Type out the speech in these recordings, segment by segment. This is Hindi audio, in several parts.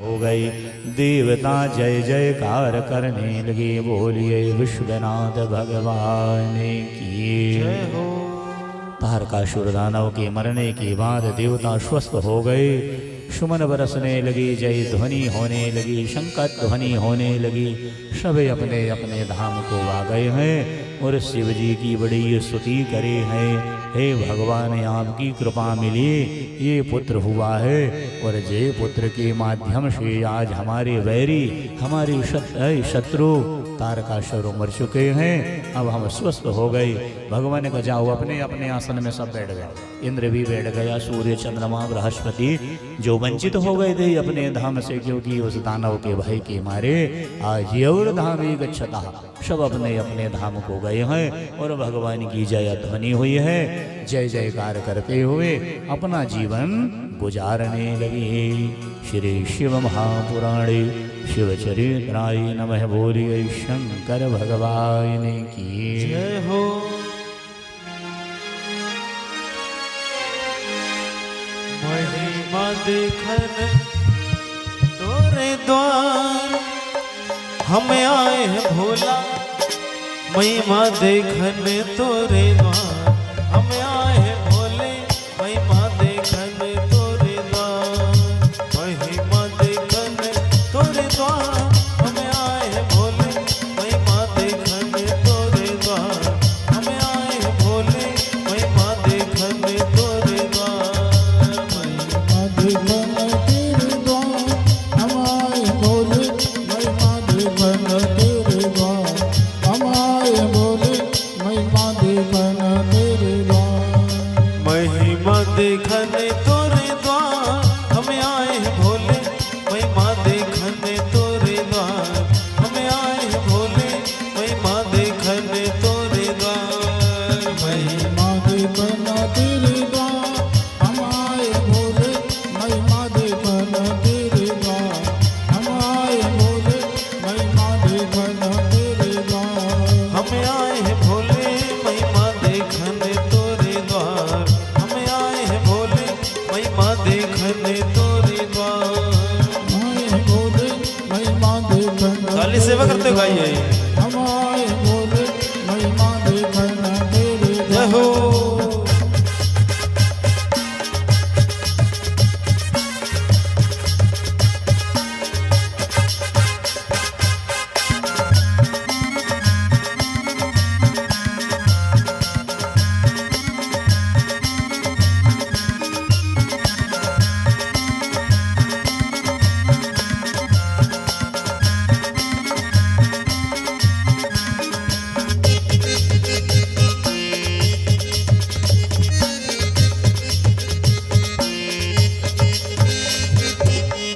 हो गई। देवता जय जयकार करने लगे, बोलिए विश्वनाथ भगवान की जय हो। तारकासुर दानव के मरने के बाद देवता स्वस्थ हो गए, सुमन बरसने लगी, जय ध्वनि होने लगी, शंकर ध्वनि होने लगी। सभी अपने अपने धाम को आ गए हैं और शिव जी की बड़ी स्तुति करे हैं। हे भगवान, आपकी कृपा मिली, ये पुत्र हुआ है और जे पुत्र के माध्यम से आज हमारे वैरी, हमारी शत्रु तारकासुर मर चुके हैं, अब हम स्वस्थ हो गए। भगवान ने कहा जाओ अपने अपने आसन में सब बैठ गए। इंद्र भी बैठ गया, सूर्य चंद्रमा बृहस्पति जो वंचित हो गए थे अपने धाम से, क्योंकि उस दानव के भय के मारे आज ये धाम ही गच्छता, सब अपने अपने धाम को गए हैं और भगवान की जय ध्वनि हुई है। जय जयकार करते हुए अपना जीवन गुजारने लगे। श्री शिव महापुराणे शिवचरित्राय नमः। बोलिए शंकर भगवान की जय हो। महिमा देखन तोरे द्वार हम आए हैं भोला, महिमा देखन तोरे द्वार हम आए हैं भोले, महिमा देखन तोरे द्वार, महिमा देखन तोरे द्वार हम आए हैं भोले, महिमा देखन तोरे द्वार हम आए हैं भोले, महिमा देखन तोरे द्वार, महिमा देखन तेरे द्वार हम आए भोले, महिमा देखन तेरे द्वार हम आए भोले, महिमा देखन तेरे द्वार, महिमा देखन तोरे द्वार हम आए हैं भोले, महिमा देखन तोरे द्वार हम आए हैं भोले, महिमा देखन तोरे द्वार, महिमा देखन तेरे द्वार हम आए भोले, महिमा देखन तेरे द्वार हम आए भोले, महिमा देखन तेरे द्वार, हम आए हैं भोले, महिमा देखन तोरे द्वार हम आए हैं भोले, महिमा देखन तोरे द्वार, आए हैं भोले, महिमा देखन। खाली सेवा करते हो गाइए। हम आए भोले, महिमा देखन तेरे जय हो।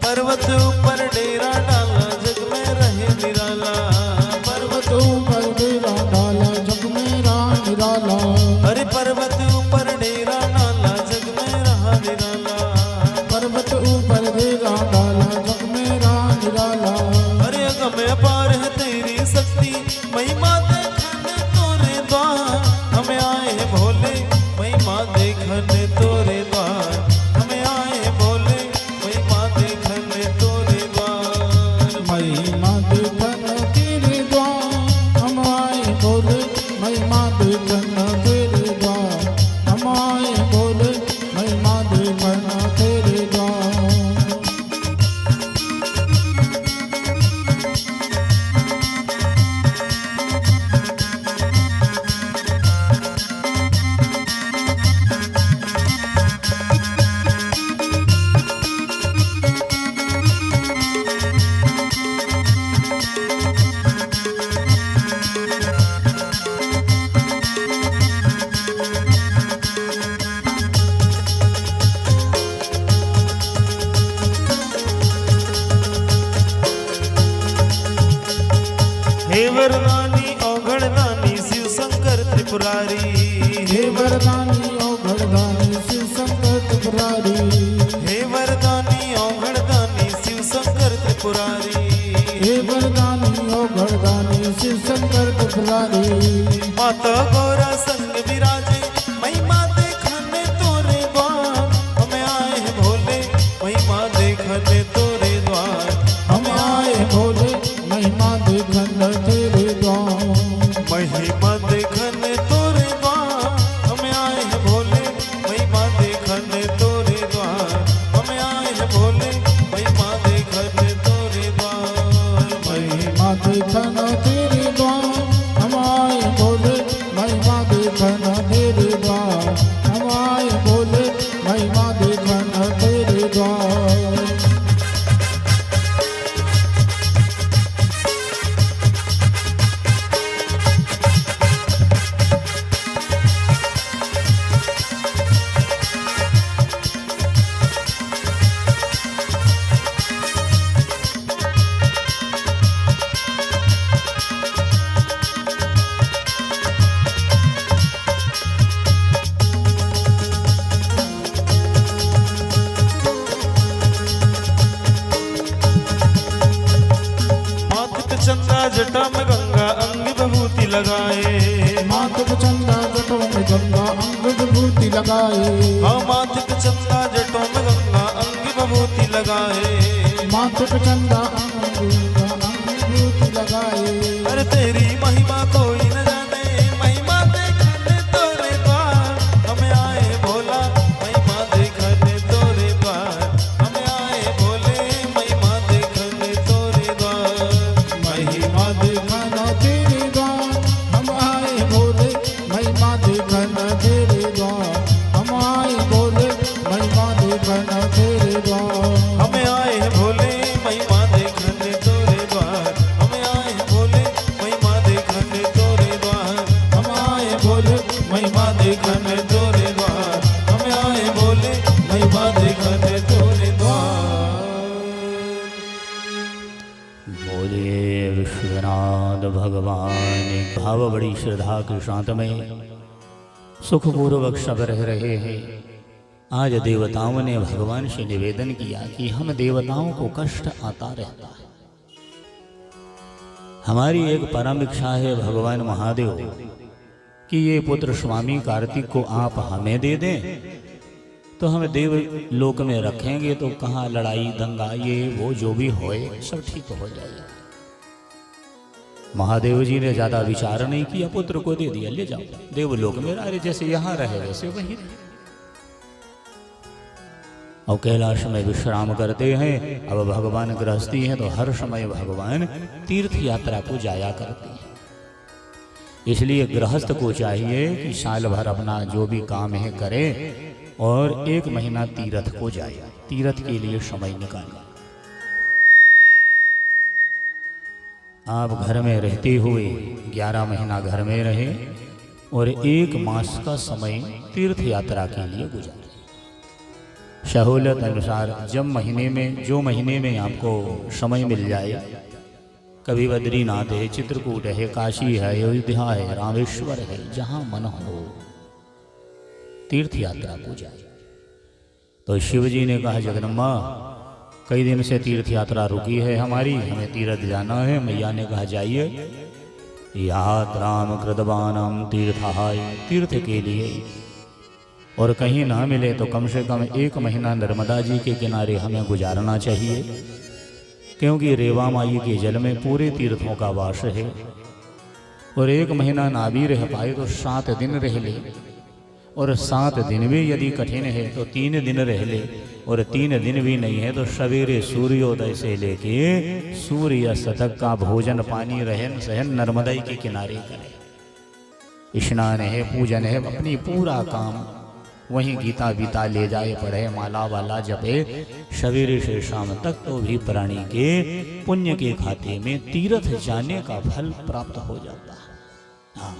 पर्वत ऊपर डेरा डाला जग में रहे निराला, पर्वत ऊपर डेरा डाला जग में रहा निराला, अरे पर्वत ऊपर डेरा डाला जग में रहा निराला, पर्वत ऊपर डेरा डाला जग में रहा निराला, अरे अगम अपार है तेरी शक्ति, महिमा देखन तोरे द्वार हम आए हैं भोले, महिमा देखन तोरे द्वार हम आए हैं भोले, महिमा देखन तोरे द्वार, महिमा देखन तेरे द्वार हम आए भोले, महिमा देखन तेरे द्वार हम आए भोले, महिमा देखन तेरे द्वार। हे वरदानी औघड़दानी शिव शंकर त्रिपुरारी, हे वरदानी औघड़दानी शिव शंकर त्रिपुरारी, हे वरदानी औघड़दानी शिव शंकर त्रिपुरारी, हे वरदानी औघड़दानी शिव शंकर त्रिपुरारी, माता गौरा संग विराजे, महिमा देखन तोरे द्वार हम आए हैं भोले, महिमा देखन तोरे द्वार चंदा जटा में गंगा अंग विभूति लगाए। माथे पे चंदा जटों में गंगा अंग विभूति लगाए। हाँ माथे पे चंदा जटों में गंगा अंग विभूति लगाए। माथे पे चंदा अंग विभूति लगाए। अरे तेरी महिमा कोई न जाने, महिमा देखने तोरे द्वार हमें आए भोला, महिमा देखने तोरे द्वार हमें आए भोले, महिमा देखने तोरे द्वार। महिमा देखना तेरे द्वार हम आए भोले, महिमा देखना तेरे द्वार हम आए भोले, महिमा देखना तेरे द्वार हमें आए भोले, महिमा देखने तोरे द्वार हमें आए भोले, महिमा देखने तोरे द्वार हम आए भोले, महिमा देखने तोरे द्वार हमें आए भोले, महिमा देखने तोरे द्वार। बोलिए विश्वनाथ भगवान। भाव बड़ी श्रद्धा के शांत में सुखपूर्वक सब रह रहे हैं। आज देवताओं ने भगवान से निवेदन किया कि हम देवताओं को कष्ट आता रहता है, हमारी एक परम इच्छा है भगवान महादेव कि ये पुत्र स्वामी कार्तिक को आप हमें दे दें, तो हम देव लोक में रखेंगे तो कहाँ लड़ाई दंगा ये वो जो भी होए सब ठीक हो जाएगा। महादेव जी ने ज्यादा विचार नहीं किया, पुत्र को दे दिया, ले जाओ देवलोक में। अरे जैसे यहाँ रहे वैसे वहीं रहे। और कैलाश में विश्राम करते हैं। अब भगवान गृहस्थी हैं तो हर समय भगवान तीर्थ यात्रा को जाया करते हैं। इसलिए गृहस्थ को चाहिए कि साल भर अपना जो भी काम है करे और 1 महीना तीर्थ को जाए, तीर्थ के लिए समय निकाले। आप घर में रहते हुए 11 महीना घर में रहे और 1 मास का समय तीर्थ यात्रा के लिए गुजारे। सहूलत अनुसार जब महीने में जो महीने में आपको समय मिल जाए, कभी बद्रीनाथ है, चित्रकूट है, काशी है, अयोध्या है, रामेश्वर है, जहाँ मन हो तीर्थ यात्रा को जाए। तो शिव जी ने कहा जगदम्बा कई दिन से तीर्थ यात्रा रुकी है हमारी, हमें तीर्थ जाना है। मैया ने कहा जाइए, यात्राम कृतवानम तीर्थाय, तीर्थ के लिए। और कहीं ना मिले तो कम से कम 1 महीना नर्मदा जी के किनारे हमें गुजारना चाहिए, क्योंकि रेवा माई के जल में पूरे तीर्थों का वास है। और 1 महीना ना भी रह पाए तो 7 दिन रह ले, और 7 दिन भी यदि कठिन है तो 3 दिन रह ले, और 3 दिन भी नहीं है तो सवेरे सूर्योदय से लेके सूर्य अस्त तक का भोजन पानी रहन सहन नर्मदा के किनारे करे। स्नान है, पूजन है, अपनी पूरा काम वहीं गीता बीता ले जाए, पढ़े, माला वाला जपे सवेरे से शाम तक, तो भी प्राणी के पुण्य के खाते में तीर्थ जाने का फल प्राप्त हो जाता है। हाँ,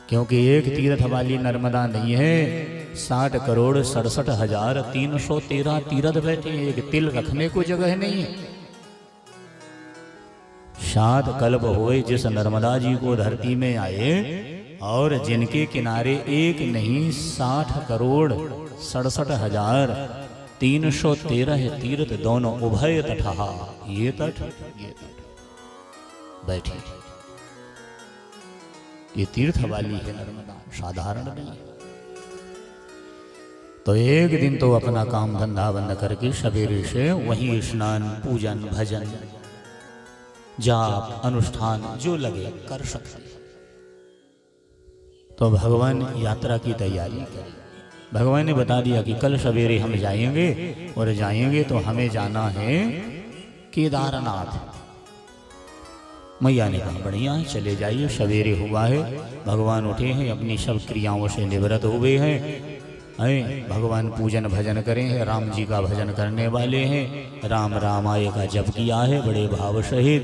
क्योंकि एक तीर्थ वाली नर्मदा नहीं है, 60,67,313 तीर्थ बैठे हैं, एक तिल रखने को जगह नहीं है। 7 कल्प हुए जिस नर्मदा जी को धरती में आए, और जिनके किनारे एक नहीं 60,67,313 तीर्थ, दोनों उभय तटहा, ये तट बैठे। ये तीर्थ वाली है नर्मदा, साधारण नहीं। तो एक दिन तो अपना काम धंधा बंद करके सवेरे से वहीं स्नान, पूजन, भजन, जाप, अनुष्ठान जो लगे कर सकते। तो भगवान यात्रा की तैयारी करें। भगवान ने बता दिया कि कल सवेरे हम जाएंगे, और जाएंगे तो हमें जाना है केदारनाथ। मैया ने कहा बढ़िया है, चले जाइए, सवेरे हुआ है, भगवान उठे हैं, अपनी सब क्रियाओं से निवृत्त हुए हैं, भगवान पूजन भजन करें हैं, राम जी का भजन करने वाले हैं, राम रामाय का जप किया है बड़े भाव सहित,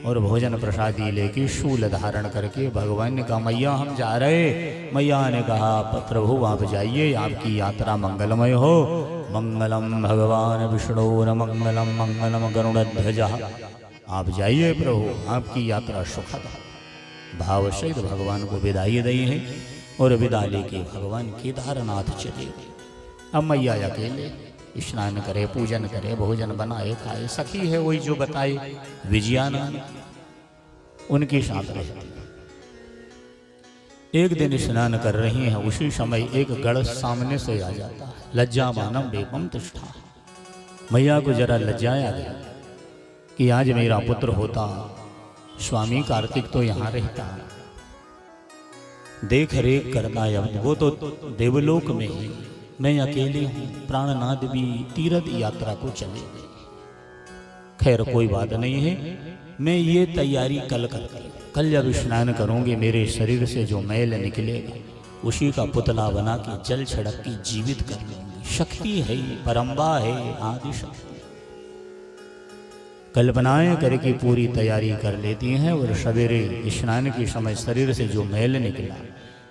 और भोजन प्रसादी लेके शूल धारण करके भगवान ने कहा मैया हम जा रहे। मैया ने कहा प्रभु आप जाइए, आपकी यात्रा मंगलमय हो। मंगलम भगवान विष्णु न मंगलम मंगलम गरुड़ध्वजा। आप जाइए प्रभु, आपकी यात्रा सुखद। भाव सहित भगवान को विदाई दी है, और विदा लेके भगवान केदारनाथ चले गए। अब मैया अकेले, स्नान करे, पूजन करे, भोजन बनाए खाए। सखी है वही जो बताए विजया नाम, उनके साथ रहती। एक दिन स्नान कर रही हैं, उसी समय एक गढ़ सामने से आ जाता है। लज्जा मानम बेपम तिष्ठा, मैया को जरा लज्जाया गया कि आज मेरा पुत्र होता, स्वामी कार्तिक तो यहाँ रहता, देख रेख करता। अब वो तो देवलोक में है, मैं अकेले हूँ, प्राणनाथ भी तीर्थ यात्रा को चले गए। खैर कोई बात नहीं है, मैं ये तैयारी कल करती, कल जब स्नान करूंगी मेरे शरीर से जो मैल निकलेगा उसी का पुतला बना के जल छिड़क के जीवित कर लूंगी। शक्ति है, परंबा है, आदि शक्ति। कल्पनाएं करके पूरी तैयारी कर लेती हैं और सवेरे स्नान के समय शरीर से जो मैल निकला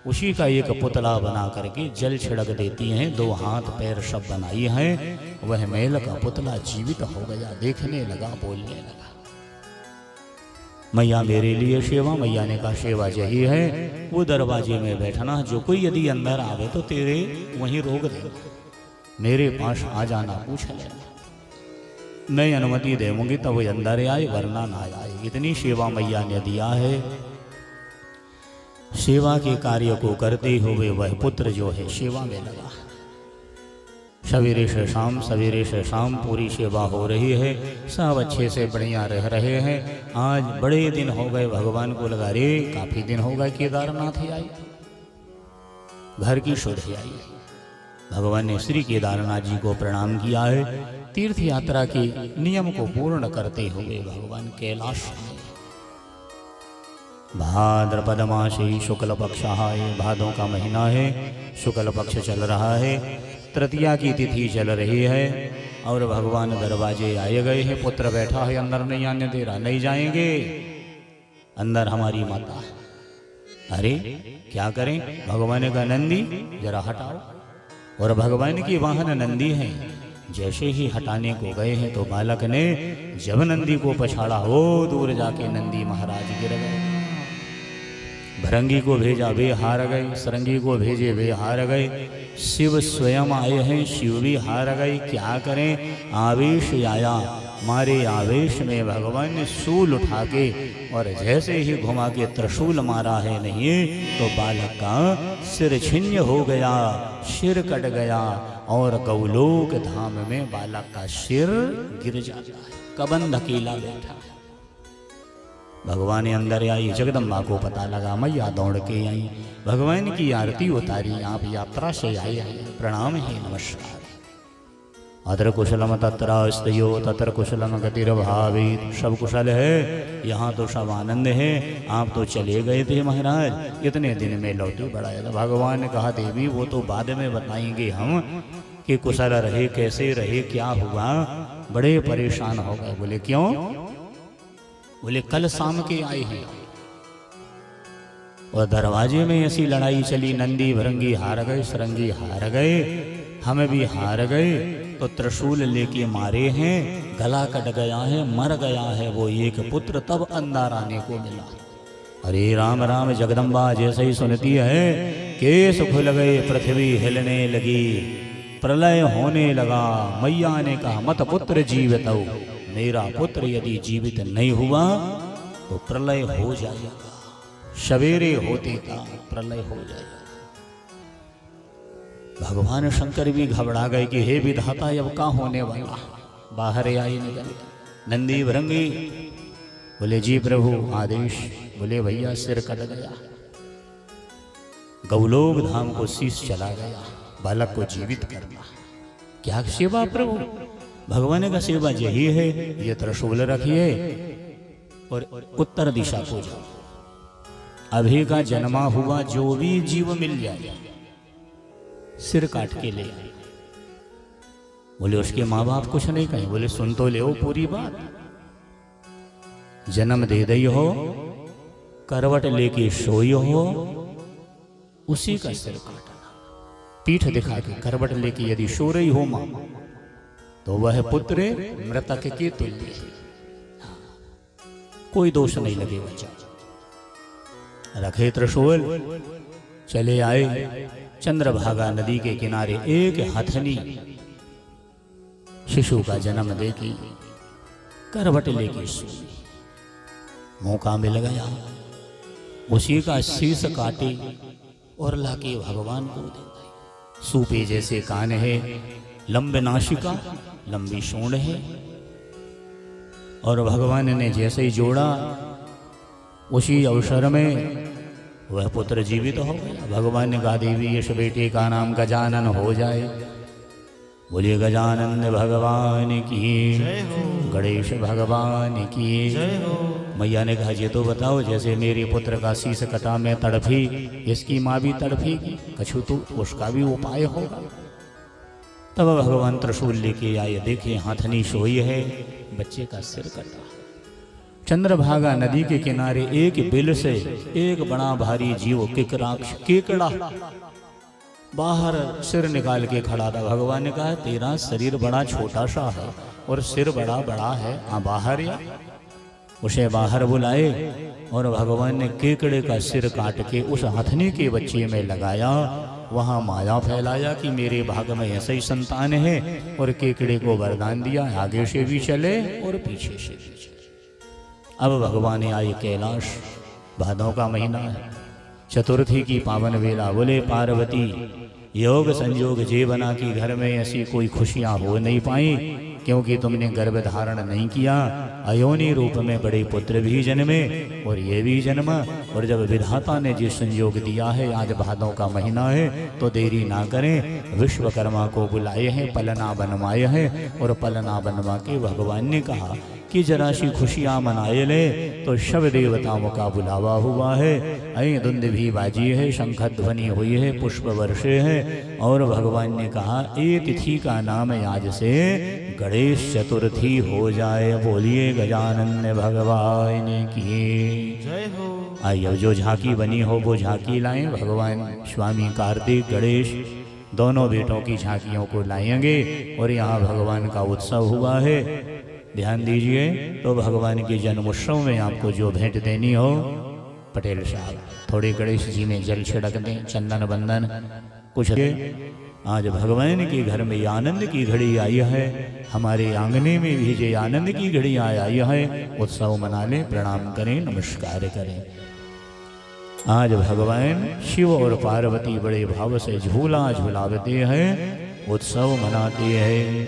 उसी का एक पुतला बना करके जल छिड़क देती हैं। 2 हाथ पैर सब बनाई हैं, वह मैल का पुतला जीवित हो गया। देखने लगा, बोलने लगा, मैया मेरे लिए सेवा। मैया ने कहा सेवा यही है, वो दरवाजे में बैठना, जो कोई यदि अंदर आवे तो तेरे वहीं रोक देना, मेरे पास आ जाना, पूछ लेना, मैं अनुमति देऊंगी तब वो अंदर आए, वरना ना आए। इतनी सेवा मैया ने दिया है। सेवा के कार्य को करते हुए वह पुत्र जो है सेवा में लगा। सवेरे से शाम, सवेरे से शाम पूरी सेवा हो रही है। सब अच्छे से बढ़िया रह रहे हैं। आज बड़े दिन हो गए, भगवान को लगा रे काफी दिन हो गए केदारनाथ ही आई, घर की शुद्ध आई। भगवान ने श्री केदारनाथ जी को प्रणाम किया है। तीर्थ यात्रा के नियम को पूर्ण करते हुए भगवान कैलाश में भाद्रपद मासी शुक्ल पक्ष है, भादों का महीना है, शुक्ल पक्ष चल रहा है, तृतीया की तिथि चल रही है और भगवान दरवाजे आए गए हैं। पुत्र बैठा है, अंदर नहीं आने दे रहा, नहीं जाएंगे अंदर हमारी माता। अरे क्या करें, भगवान का नंदी जरा हटाओ, और भगवान की वाहन नंदी है। जैसे ही हटाने को गए हैं तो बालक ने जब नंदी को पछाड़ा, वो दूर जाके नंदी महाराज गिर गए। भरंगी को भेजा, वे हार गए। सरंगी को भेजे, वे हार गए। शिव स्वयं आए हैं, शिव भी हार गए। क्या करें, आवेश आया, मारे आवेश में भगवान ने शूल उठा के और जैसे ही घुमा के त्रिशूल मारा है नहीं तो बालक का सिर छिन्न हो गया, सिर कट गया और गौलोक धाम में बालक का सिर गिर जाता है। कबंध अकेला बैठा। भगवान अंदर आई, जगदम्बा को पता लगा, मैया दौड़ के आई, भगवान की आरती उतारी। आप यात्रा से आए हैं, प्रणाम है, नमस्कार। अत्र कुशलम तत्रास्तयो तत्र कुशलम गतिर्भावित, सब कुशल है, यहाँ तो सब आनंद है। आप तो चले गए थे महाराज, इतने दिन में लौटे बढ़ाया था। भगवान ने कहा देवी वो तो बाद में बताएंगे हम कि कुशल रहे, कैसे रहे, क्या हुआ। बड़े परेशान हो गए। बोले क्यों? बोले कल शाम के आए हैं और दरवाजे में ऐसी लड़ाई चली, नंदी भरंगी हार गए, सरंगी हार गए, हम भी हार गए, तो त्रिशूल लेके मारे हैं, गला कट गया है, मर गया है वो एक पुत्र, तब अंदर आने को मिला। अरे राम राम, जगदम्बा जैसे ही सुनती है केस खुल गए, पृथ्वी हिलने लगी, प्रलय होने लगा। मैया ने कहा मत पुत्र जीवित हो, मेरा पुत्र यदि जीवित नहीं हुआ तो प्रलय हो जाएगा, सवेरे होते का प्रलय हो जाएगा। भगवान शंकर भी घबरा गए कि हे विधाता अब क्या होने वाला। बाहर आई निकल नंदी भरंगी, बोले जी प्रभु आदेश। बोले भैया सिर कट गया, गौलोक धाम को शीश चला गया, बालक को जीवित करना। क्या सेवा प्रभु? भगवान का सेवा यही है, ये त्रिशूल रखिए और उत्तर दिशा को जाओ, अभी का जन्मा हुआ जो भी जीव मिल जाए सिर काट के ले आए। बोले उसके माँ बाप कुछ नहीं कहे। बोले सुन तो ले पूरी बात, जन्म दे दई हो, करवट लेके सोई हो, उसी का सिर काटना। पीठ दिखा के करवट लेके यदि सो रही हो माँ तो वह पुत्र मृतक के तुल्य है, कोई दोष नहीं लगेगा। रखे त्रिशूल, चले आए। चंद्रभागा नदी के किनारे एक हथनी शिशु का जन्म देके करवट लेके सोई। मौका मिल गया, उसी का शीश काटे और लाके भगवान को दे दी। सूपे जैसे कान है, लंबे नासिका, लंबी सूंड है, और भगवान ने जैसे ही जोड़ा उसी अवसर में वह पुत्र जीवित हो गया। भगवान ने कहा देवी इस बेटे का नाम गजानन हो जाए। बोलिए गजानन भगवान की, गणेश भगवान की। मैया ने कहा ये तो बताओ, जैसे मेरे पुत्र का शीश कटा मैं तड़फी, इसकी माँ भी तड़फेगी, कछु तो उसका भी उपाय होगा। तब भगवान त्रिशूल लेके आए, देखे हाथनी सोई है, बच्चे का सिर कटा है। चंद्रभागा नदी के किनारे एक बिल से एक बड़ा भारी जीव किकराक्ष केकड़ा बाहर सिर निकाल के खड़ा था। भगवान ने कहा तेरा शरीर बड़ा छोटा सा है और सिर बड़ा बड़ा है, बाहर या। उसे बाहर बुलाए और भगवान ने केकड़े का सिर काट के उस हथनी के बच्चे में लगाया। वहाँ माया फैलाया कि मेरे भाग में ऐसे ही संतान है, और केकड़े को वरदान दिया आगे से भी चले और पीछे से भी चले। अब भगवान आए कैलाश, भादों का महीना है, चतुर्थी की पावन वेला। बोले पार्वती योग संयोग जे बना कि घर में ऐसी कोई खुशियां हो नहीं पाई, क्योंकि तुमने गर्भ धारण नहीं किया। अयोनि रूप में बड़े पुत्र भी जन्मे और ये भी जन्मा, और जब विधाता ने जिस संयोग दिया है, आज भादों का महीना है, तो देरी ना करें। विश्वकर्मा को बुलाए हैं, पलना बनवाए हैं, और पलना बनवा के भगवान ने कहा कि जरा सी खुशियाँ मनाए ले। तो शव देवताओं का बुलावा हुआ है, ऐ धुंध भी बाजी है, शंख ध्वनि हुई है, पुष्प वर्षे है, और भगवान ने कहा ये तिथि का नाम आज से गणेश चतुर्थी हो जाए। बोलिए गजानन भगवान की जय हो। आइए अब जो झांकी बनी हो वो झांकी लाएं। भगवान स्वामी कार्तिक गणेश दोनों बेटों की झांकियों को लाएंगे, और यहाँ भगवान का उत्सव हुआ है। ध्यान दीजिए। तो भगवान के जन्मोत्सव में आपको जो भेंट देनी हो, पटेल साहब थोड़े गणेश जी में जल छिड़क दें, चंदन बंदन कुछ। आज भगवान के घर में आनंद की घड़ी आई है, हमारे आंगने में भी ये आनंद की घड़ी आई है। उत्सव मना लें, प्रणाम करें, नमस्कार करें। आज भगवान शिव और पार्वती बड़े भाव से झूला झूलाते हैं, उत्सव मनाते हैं।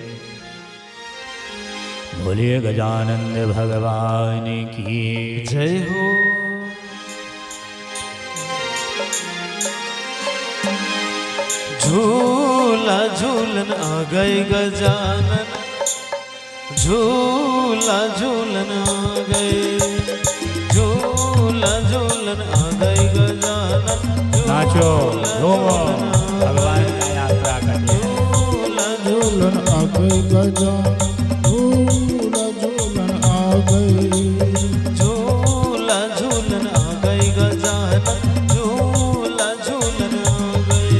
बोलिए गजानन भगवान की जय हो। झूला झूलन आ गए गजानन, झूला झूलन आ गए, झूला झूलन आ गए गजानन। नाचो घूमो, भगवान का यात्रा करते। झूला झूलन आ गए गजानन, झूला झूलन आ गए, झूला झूलन आ गए गजानन, झूला झूलन आ गए,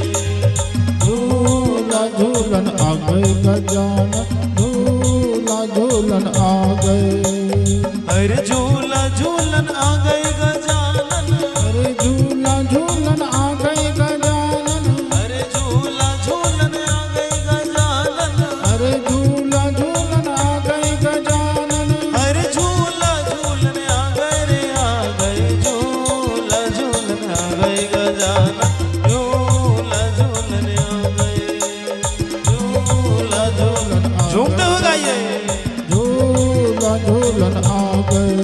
झूला झूलन आ गए गजानन, झूला झूलन आ गए। अरे झूला झूलन आ गए गजानन, अरे झूला झूलन आ गए गजानन, अरे झूला झूलन आ गए गजानन, अरे झूला झूलन आ गए गजानन, अरे झूला झूलन आ गए रे आ गए, झूला झूलन आ गए गजानन, झूला झूलन आ गए, झूला झूलन झूमते हो गाइए। झूला झूलन आ गए।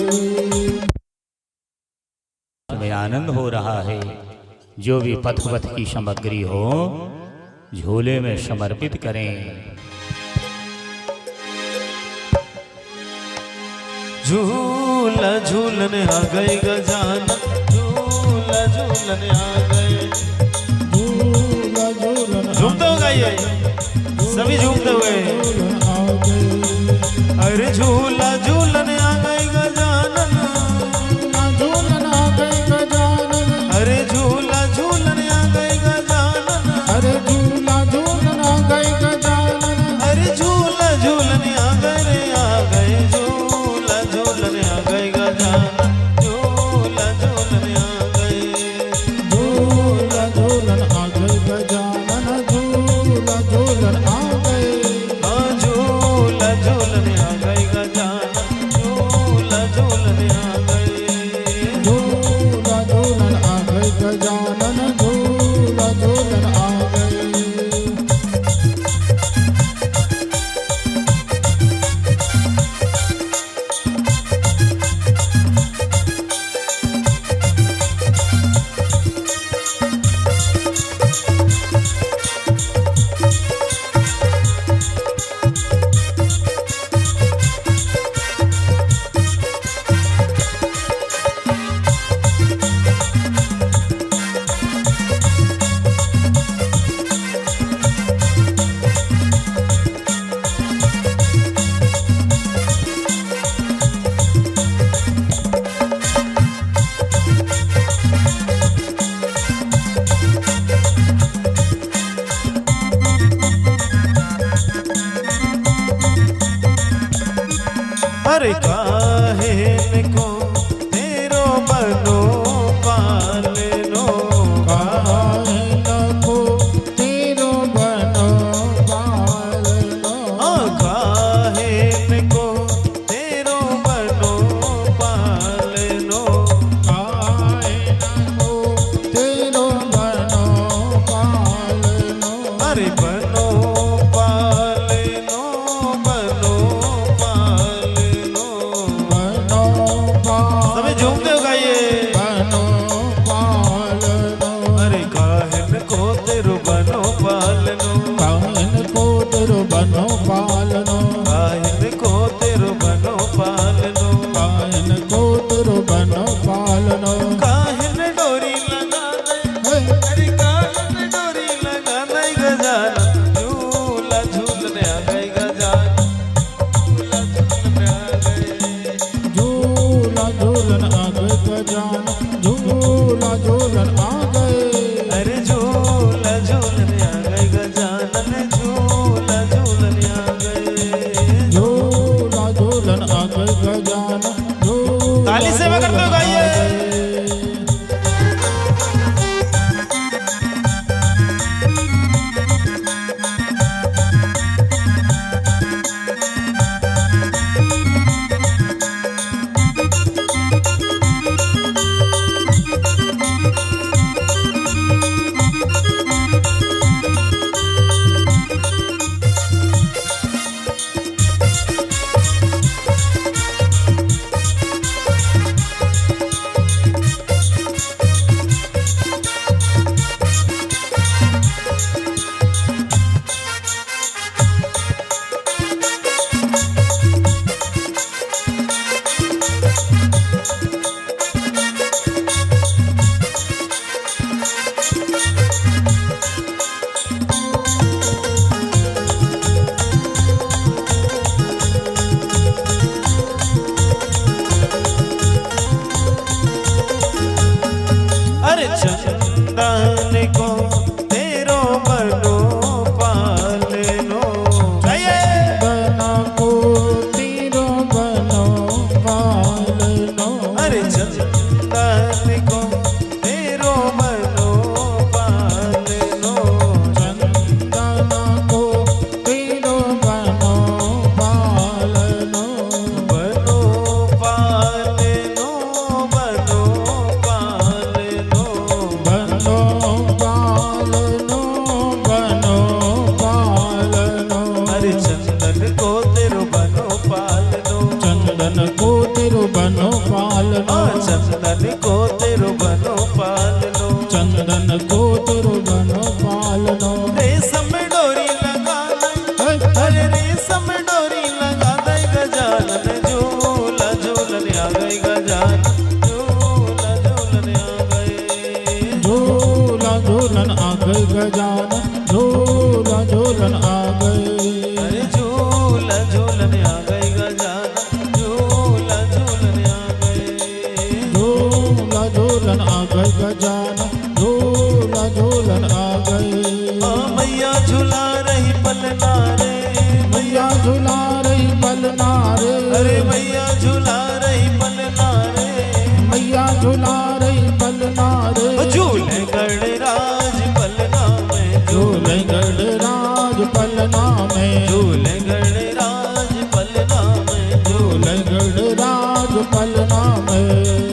में आनंद हो रहा है। जो भी पथ पथ की सामग्री हो झूले में समर्पित करें। झूला झूलन आ गए गजानन, झूला झूलन आ गए, झूला झूलन झूमते हो गाइए, सभी झूमते हुए। आ गए। अरे झूला झूलन आ गए गजानन, झूलन आ गए गजानन, अरे झूला झूलन आ गए गजानन, अरे झूला झूलन आ गए गजानन, अरे झूला झूलन आ गए रे आ गए, झूला झूलन आ गए गजानन, झूला झूलन आ गए, झूला झूलन आ गए गजानन, झूला झूलन आ गए। हाँ झूला अरे काहे को तेरो बनो पालनो काहे को तेरो बनो पालनो काहे को तेरो बनो पालनो काहे को तेरो बनो पालनो अरे बनो पालनो बनो पालनो बनो पालनो તમે झूमते हो गाइए बनो पालनो अरे काहन को तेरो बनो पालनो काहन को तेरो बनो पालनो काहन को तेरो बनो पालनो काहन को तेरो बनो पालनो काहन डोरी लगा दे अरे काहन डोरी लगा दे गजानन झूला झूलने आ गई गजानन झूला झूलने आ गई झूला झूलन आ गए अरे झूला झूलने आ गई गजानन झूला झूलने आ गए झूला झूलन आ गए गजानन ताली सेवा करते हो गाइए अरे चंदन को तेरो बनो पालनो बना को तेरो बनो पालनो अरे चंदन को तेरो बनो पालनो चंदन को तेरो बनो पालनो बनो पालनो बनो पालनो बनो पालनो बनो पालनो अरे चंदन को तेरो बनो पालनो चंदन को तेरो बनो पालनो चंदन को तेरो बनो पालनो चंदन को तेरो बनो पालनो रेशम डोरी लगा दे अरे रेशम डोरी लगा दे गजानन झूला झूलने आ गई गजानन झूला झूलने आ गए झूला झूलन आ गए गजानन झूला झूलन आ गए अरे झूला झूलने आ गई गजानन झूला झूलने आ गए झूला झूलन आ गए गजानन झूला झूलन आ गए मैया झूला रही पलना रे मैया झूला रही पलना रे अरे मैया झूला रही पलना रे मैया झूला रही पलना रे झूले गणराज पलना में झूले गणराज पलना में झूले गणराज पलना में झूले गणराज पलना में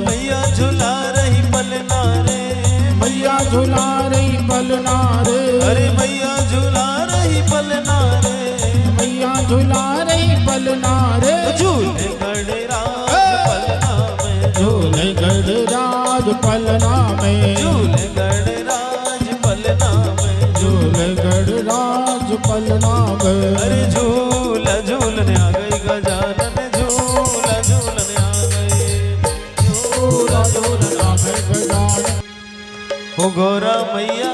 मैया झूला रही पलना रे मैया झूला रही पलना रे अरे मैया झूला रही पलना रे मैया झूला रही पलना रे झूले गणराज पलना में झूले गणराज पलना में झूले गणराज पलना में झूले गणराज पलना में अरे झूला झूलने आ गई गजानन झूला झूलने आ गई झूला झूलने आ गई गजानन हो गोरा मैया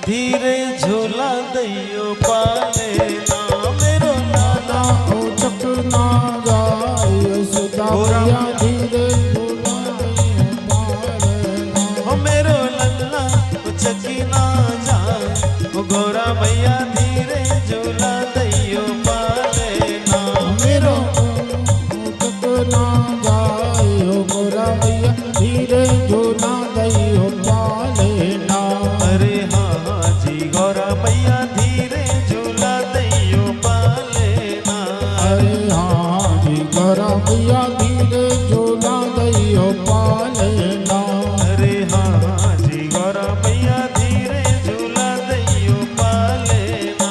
धीरे झूला दैयो पाले ना मेरो लाला ओ चकना जाय सुधा मैया धीरे झूला रही पालना हो मेरो लल्ला चकी ना जाए हो गोरा मैया धीरे झूला दैयो पाले ना मेरो ना जाए हो गोरा मैया धीरे झूला दई हो पाले ना। अरे हाँ हाँ जी गौरा मैया धीरे झूला दैयो पालेना। अरे हाँ जी गोरा मैया धीरे झूला दई हो पाले ना। अरे हाँ हाँ जी गौरा मैया धीरे झूला दैयो पालेना।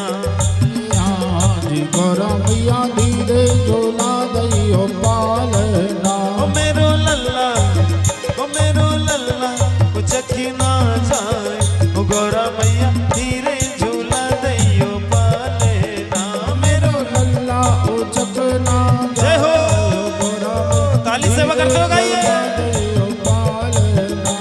हाँ जी गोरा मैया धीरे झूला दई हो पाले ना। ओ मेरो लल्ला चखी ना जाए ओ गौरा मैया धीरे झूला दैयो पालेना। मेरो लल्ला ओ चकना जय हो गोरा ताली सेवा करते हो गाइए। दई हो पाले ना।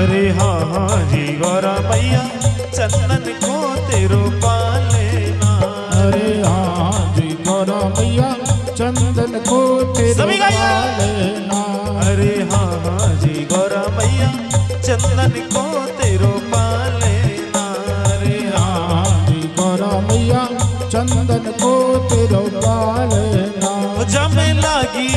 अरे हाँ हाँ जी गौरा मैया चंदन को तेरो पालेना। अरे हाँ जी गोरा मैया चंदन को तेरे सभी गाइए। पालेना। अरे हाँ हाँ जी गौरा मैया चंदन को तेरो पालेना। अरे हाँ हाँ जी गोरा मैया चंदन को तेरे पालेना। जमे लागी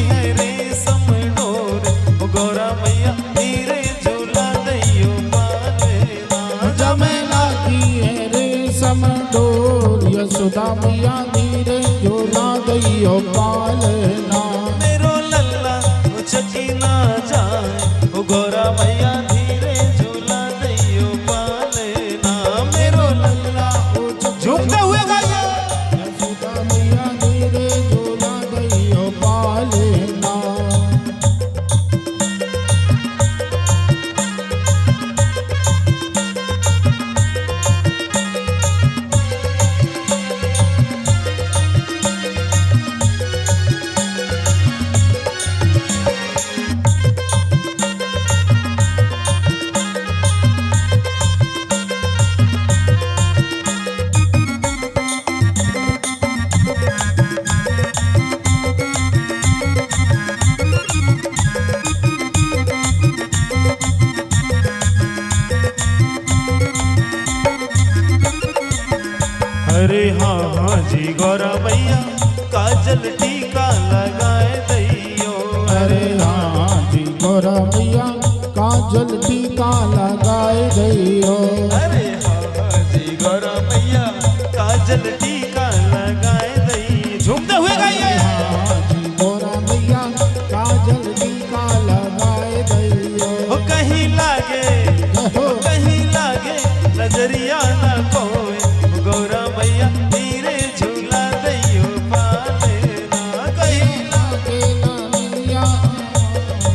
है रेशम डोर ओ गौरा मैया धीरे झूला दैयो पालेना। जमे लागी है रेशम डोर यशोदा मैया धीरे झूला दई हो पालेना। मेरो लल्ला ओ चकी ना जाए ओ गौरा मैया धीरे झूला दैयो पालेना। मेरो लल्ला झूमते हुए गाइए। यशोदा मैया धीरे झूला दई हो पालेना। अरे हाँ हाँ जी गौरा मैया काजल टीका लगाए दैयो। अरे हाँ जी गोरा मैया काजल टीका लगाए गई हो। अरे हाँ हाँ जी गौरा मैया काजल टीका लगाए दैयो। झूमते हुए गाइए। हाँ जी गोरा मैया काजल टीका लगाए गई हो। कहीं लागे नजरिया ना कोई गौरा मैया धीरे झूला दैयो पालेना। कहीं लागे ना मैया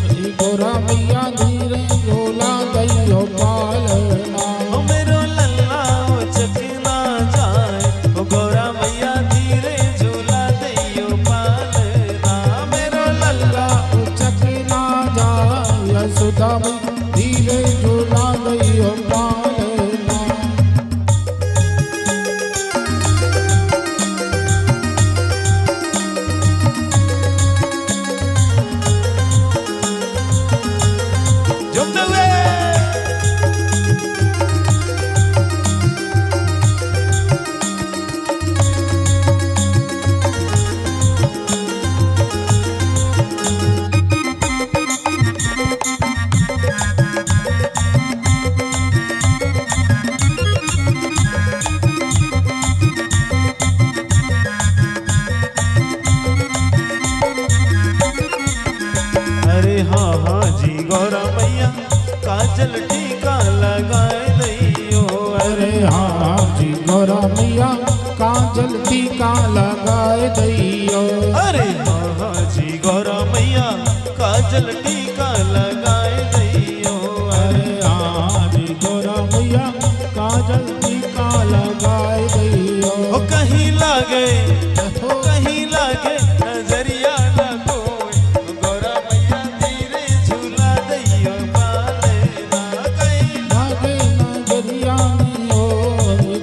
जी गोरा मैया धीरे झूला गई हो पालना। ओ मेरो लल्ला ओ चकी ना जाए ओ गौरा काजल टीका लगाए दैयो। अरे महाजी गौरा मैया काजल टीका लगाए दैयो। अरे आज गौरा मैया काजल टीका लगाए दैयो। ओ कहीं लागे नजरिया ना कोई, गौरा मैया धीरे झूला दैयो पाले ना। कहीं लागे नजरिया नी ओ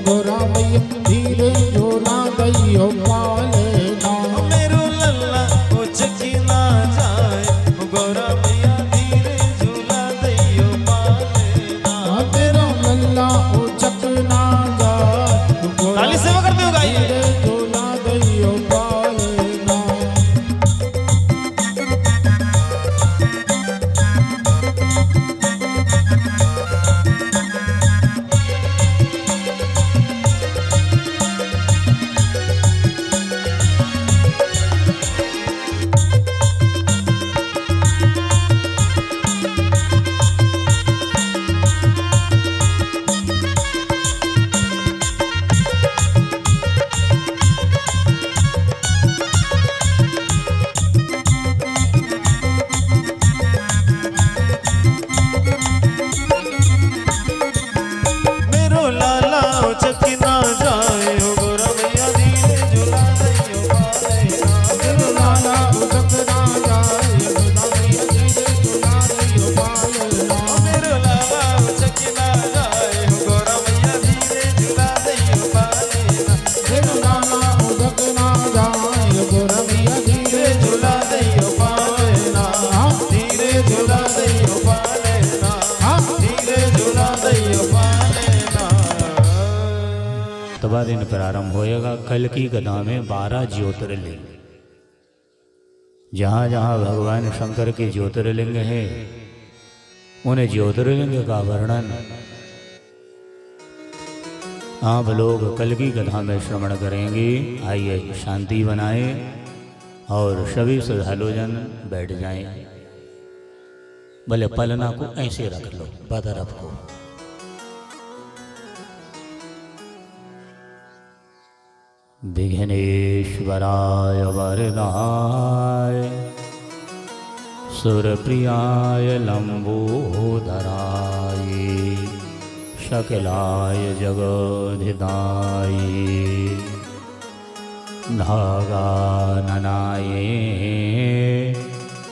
गौरा मैया धीरे झूला दैयो पाले ना। मेरो लल्ला ओ चकी ना जाए, गौरा मैया धीरे झूला दैयो पाले ना। तेरा लल्ला ओ चक ना जाए, ताली सेवा करते हो गाइए। धीरे झूला दैयो पाले ना। मेरो लाला ओ चकी ना जाए, गौरा मैया धीरे झूला दैयो पाले ना। तेरा लाला ओ चक ना जाए, गौरा मैया धीरे झूला दैयो पाले ना। मेरो लाला ओ चकी ना जाए, गौरा मैया धीरे झूला दैयो पाले ना। तेरा लाला ओ चक ना जाए, गौरा मैया धीरे झूला दैयो पाले ना। धीरे झूला दैयो पाले ना। धीरे झूला दैयो पाले ना। तबा दिन प्रारंभ होएगा। कल की गदा में 12 ज्योतिर्लिंग, जहाँ जहाँ भगवान शंकर के ज्योतिर्लिंग हैं, उन ज्योतिर्लिंग का वर्णन आप लोग कल की कथा में श्रवण करेंगे। आइए शांति बनाए और सभी श्रद्धालुजन बैठ जाएं। भले पलना को ऐसे रख लो, बदरफ को। विघ्नेश्वराय वरदाय सुरप्रियाय लंबोदराय शकलाय जगधिदाय नागाननाय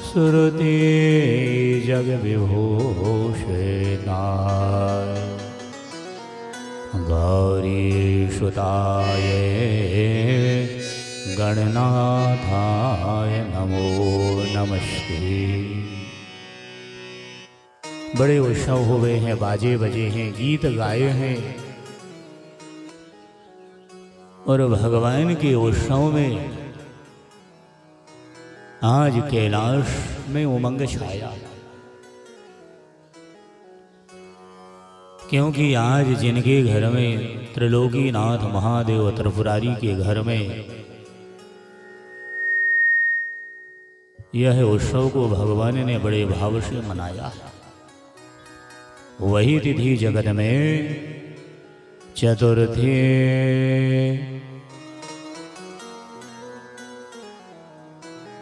सुरते जगविभूषणाय गौरीसुताय गणनाथाय नमो नमस्ते। बड़े उत्सव हुए हैं, बाजे बजे हैं, गीत गाए हैं और भगवान के उत्सव में आज कैलाश में उमंग छाया। क्योंकि आज जिनके घर में त्रिलोकीनाथ महादेव त्रिपुरारी के घर में यह उत्सव को भगवान ने बड़े भाव से मनाया है, वही तिथि जगत में चतुर्थी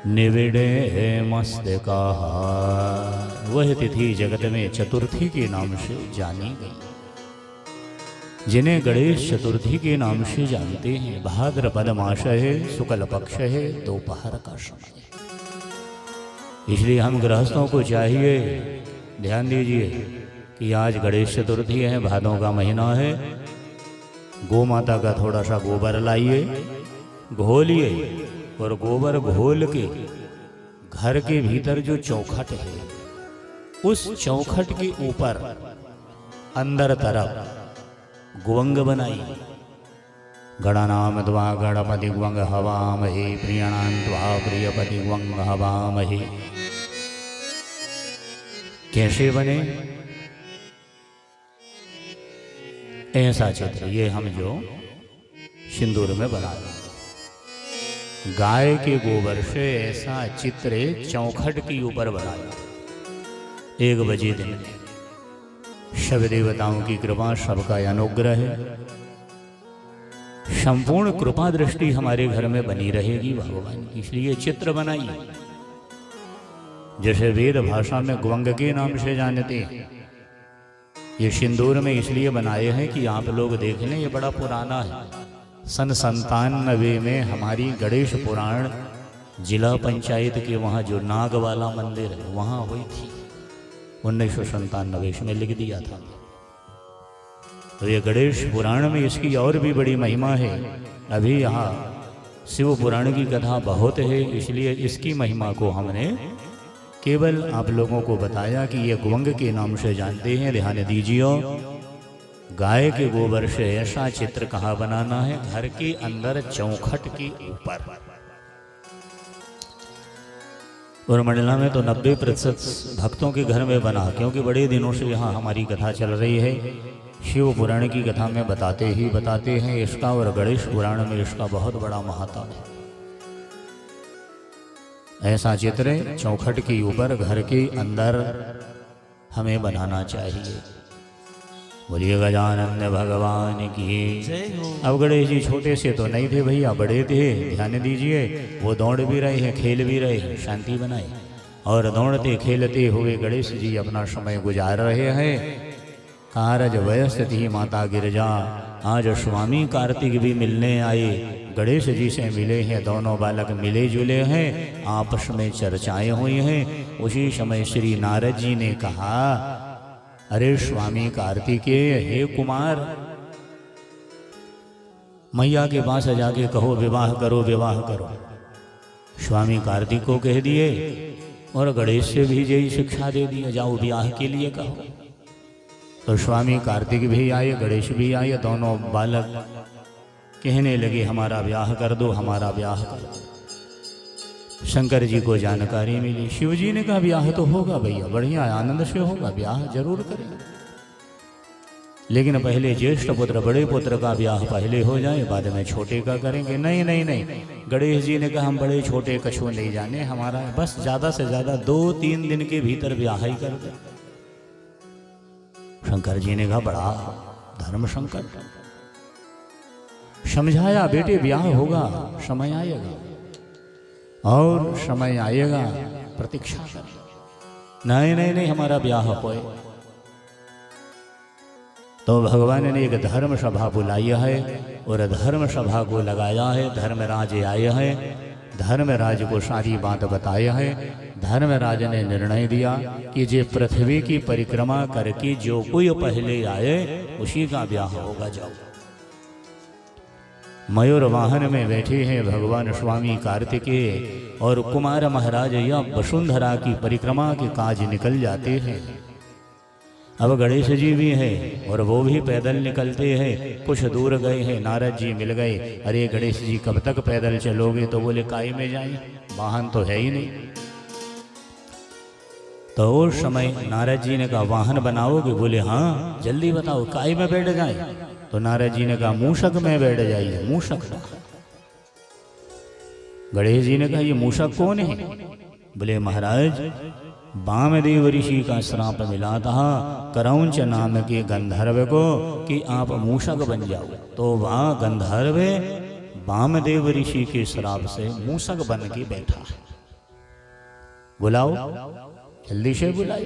निविड़े मस्तका, वह तिथि जगत में चतुर्थी के नाम से जानी गई। जिन्हें गणेश चतुर्थी के नाम से जानते हैं। भाद्रपद मास है, शुक्ल पक्ष है, दोपहर का समय। इसलिए हम गृहस्थों को चाहिए, ध्यान दीजिए कि आज गणेश चतुर्थी है, भादों का महीना है। गौ माता का थोड़ा सा गोबर लाइए, घोलिए और गोबर घोल के घर के भीतर जो चौखट है, उस चौखट के ऊपर अंदर तरफ गुवंग बनाइए। गणानाम द्वा गणपति ग्वंग हवामहे, प्रियणाम द्वा प्रियपति ग्वंग हवामहे। कैसे बने? ऐसा चित्र, ये हम जो सिंदूर में बना रहे हैं, गाय के गोबर से ऐसा चित्र चौखट के ऊपर बनाया। 1 बजे दिन सब देवताओं की कृपा, सबका अनुग्रह है। संपूर्ण कृपा दृष्टि हमारे घर में बनी रहेगी भगवान की, इसलिए चित्र बनाइए। जैसे वेद भाषा में ग्वंग के नाम से जानते हैं, ये सिंदूर में इसलिए बनाए हैं कि आप लोग देख लें, ये बड़ा पुराना है। सन 97 में हमारी गणेश पुराण जिला पंचायत के वहाँ जो नाग वाला मंदिर है वहाँ हुई थी, 1997 में लिख दिया था। तो ये गणेश पुराण में इसकी और भी बड़ी महिमा है। अभी यहाँ शिव पुराण की कथा बहुत है, इसलिए इसकी महिमा को हमने केवल आप लोगों को बताया कि ये ग्वंग के नाम से जानते हैं। ध्यान दीजिए, गाय के गोबर से ऐसा चित्र कहाँ बनाना है, घर के अंदर चौखट के ऊपर। और मंडला में तो 90% भक्तों के घर में बना, क्योंकि बड़े दिनों से यहाँ हमारी कथा चल रही है। शिव पुराण की कथा में बताते हैं इसका, और गणेश पुराण में इसका बहुत बड़ा महत्व है। ऐसा चित्र चौखट के ऊपर घर के अंदर हमें बनाना चाहिए। बोलिए गजानन भगवान की। अब गणेश जी छोटे से तो नहीं थे भैया, बड़े थे। ध्यान दीजिए, वो दौड़ भी रहे हैं, खेल भी रहे हैं, शांति बनाए। और दौड़ते खेलते हुए गणेश जी अपना समय गुजार रहे हैं। कारज वयस्थ थी माता गिरजा, आज स्वामी कार्तिक भी मिलने आए, गणेश जी से मिले हैं। दोनों बालक मिले जुले हैं, आपस में चर्चाएं हुई हैं। उसी समय श्री नारद जी ने कहा, अरे स्वामी कार्तिकेय, हे कुमार, मैया के पास जाके कहो विवाह करो, विवाह करो। स्वामी कार्तिक को कह दिए और गणेश से भी यही शिक्षा दे दिया, जाओ ब्याह के लिए कहो। तो स्वामी कार्तिक भी आए, गणेश भी आए। दोनों बालक कहने लगे, हमारा ब्याह कर दो, हमारा ब्याह कर दो। शंकर जी को जानकारी मिली। शिव जी ने कहा, ब्याह तो होगा भैया, बढ़िया आनंद से होगा, ब्याह जरूर करेंगे, लेकिन पहले ज्येष्ठ पुत्र बड़े पुत्र का ब्याह पहले हो जाए, बाद में छोटे का करेंगे। नहीं नहीं नहीं, गणेश जी ने कहा, हम बड़े छोटे कछुआ नहीं जाने, हमारा बस ज़्यादा से ज़्यादा 2-3 दिन के भीतर ब्याह ही कर दे। शंकर जी ने कहा, बड़ा धर्म शंकर। समझाया, बेटे ब्याह होगा, समय आएगा, और समय आएगा, प्रतीक्षा कर। नहीं नहीं नहीं, हमारा ब्याह होए। तो भगवान ने एक धर्म सभा बुलाई है और धर्म सभा को लगाया है। धर्मराज आए हैं, धर्मराज को सारी बात बताया है। धर्मराज ने निर्णय दिया कि जे पृथ्वी की परिक्रमा करके जो कोई पहले आए उसी का ब्याह होगा। जाओ। मयूर वाहन में बैठे हैं भगवान स्वामी कार्तिकेय और कुमार महाराज या वसुंधरा की परिक्रमा के काज निकल जाते हैं। अब गणेश जी भी हैं और वो भी पैदल निकलते हैं। कुछ दूर गए हैं, नारद जी मिल गए। अरे गणेश जी कब तक पैदल चलोगे? तो बोले काय में जाएं, वाहन तो है ही नहीं। तो उस समय नारद जी ने कहा वाहन बनाओगे? बोले हाँ जल्दी बताओ, काय में बैठ जाए? तो नारद जी ने कहा मूषक में बैठ जाइए। मूषक? गणेश जी ने कहा ये मूषक कौन है? बोले महाराज वामदेव ऋषि का श्राप मिला था करौंच नाम के गंधर्व को कि आप मूषक बन जाओ। तो वहाँ गंधर्व वामदेव ऋषि के श्राप से मूषक बन के बैठा है। बुलाओ, जल्दी से बुलाओ।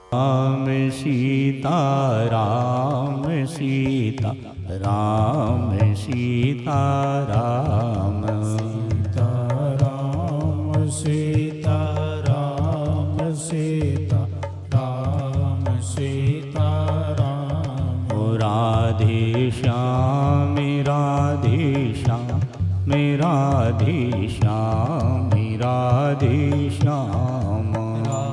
राम सीता राम सीता राम सीता राम सीता राम सीता राम सीता राम। राधे श्याम राधे श्याम राधे श्याम राधे श्याम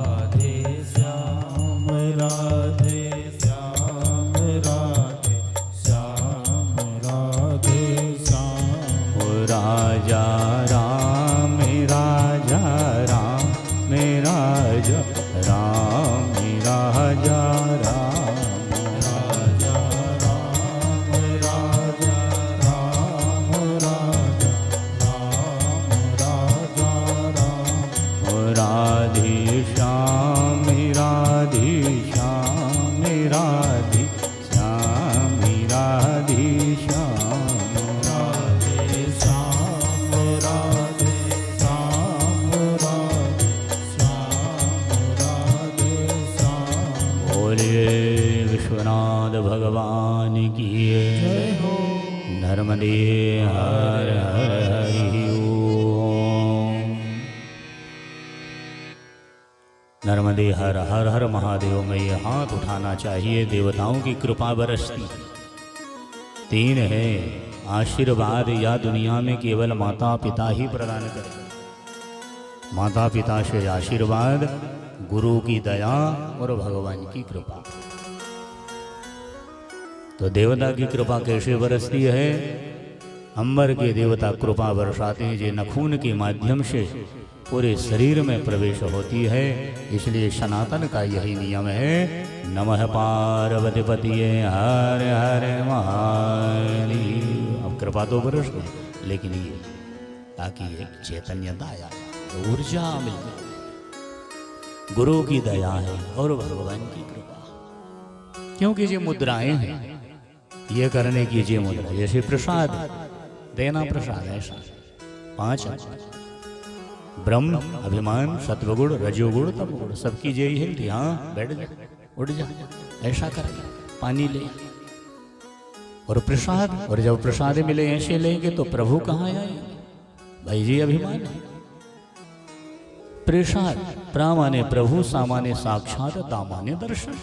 राधे श्याम राधे श्याम राधे श्याम राधे श्याम। राजा राम राजा राम राजा राम राजा राम राजा राम राजा राम राजा राम राजा राम। राधे श्याम राधे श्याम राधे श्याम जय हो नर्मदे हर हर हरि ओम। नर्मदे हर हर हर महादेव में ये हाथ उठाना चाहिए, देवताओं की कृपा बरसती। तीन है आशीर्वाद, या दुनिया में केवल माता पिता ही प्रदान करें। माता पिता से आशीर्वाद, गुरु की दया और भगवान की कृपा। तो देवता की कृपा कैसे बरसती है? अंबर के देवता कृपा बरसाते हैं, जो नखून के माध्यम से पूरे शरीर में प्रवेश होती है। इसलिए सनातन का यही नियम है, नमः पार्वती पतिये हर हर महादेव। अब कृपा तो बरस गई, लेकिन ये ताकि एक चैतन्यता आया, ऊर्जा मिल गई। गुरु की दया है और भगवान की कृपा, क्योंकि ये मुद्राएं हैं, ये करने की ये मुद्रा, जैसे प्रसाद देना, प्रसाद ऐसा 5 ब्रह्म, अभिमान, सत्वगुण, रजोगुण, तमोगुण, सबकी यही है। हाँ बैठ जा, उठ जा, ऐसा कर, पानी ले और प्रसाद। और जब प्रसाद मिले ऐसे लेंगे तो प्रभु कहाँ आएंगे? भाई जी अभिमान है। प्रसाद प्रामाने प्रभु, सामान्य साक्षात, तामान्य दर्शन।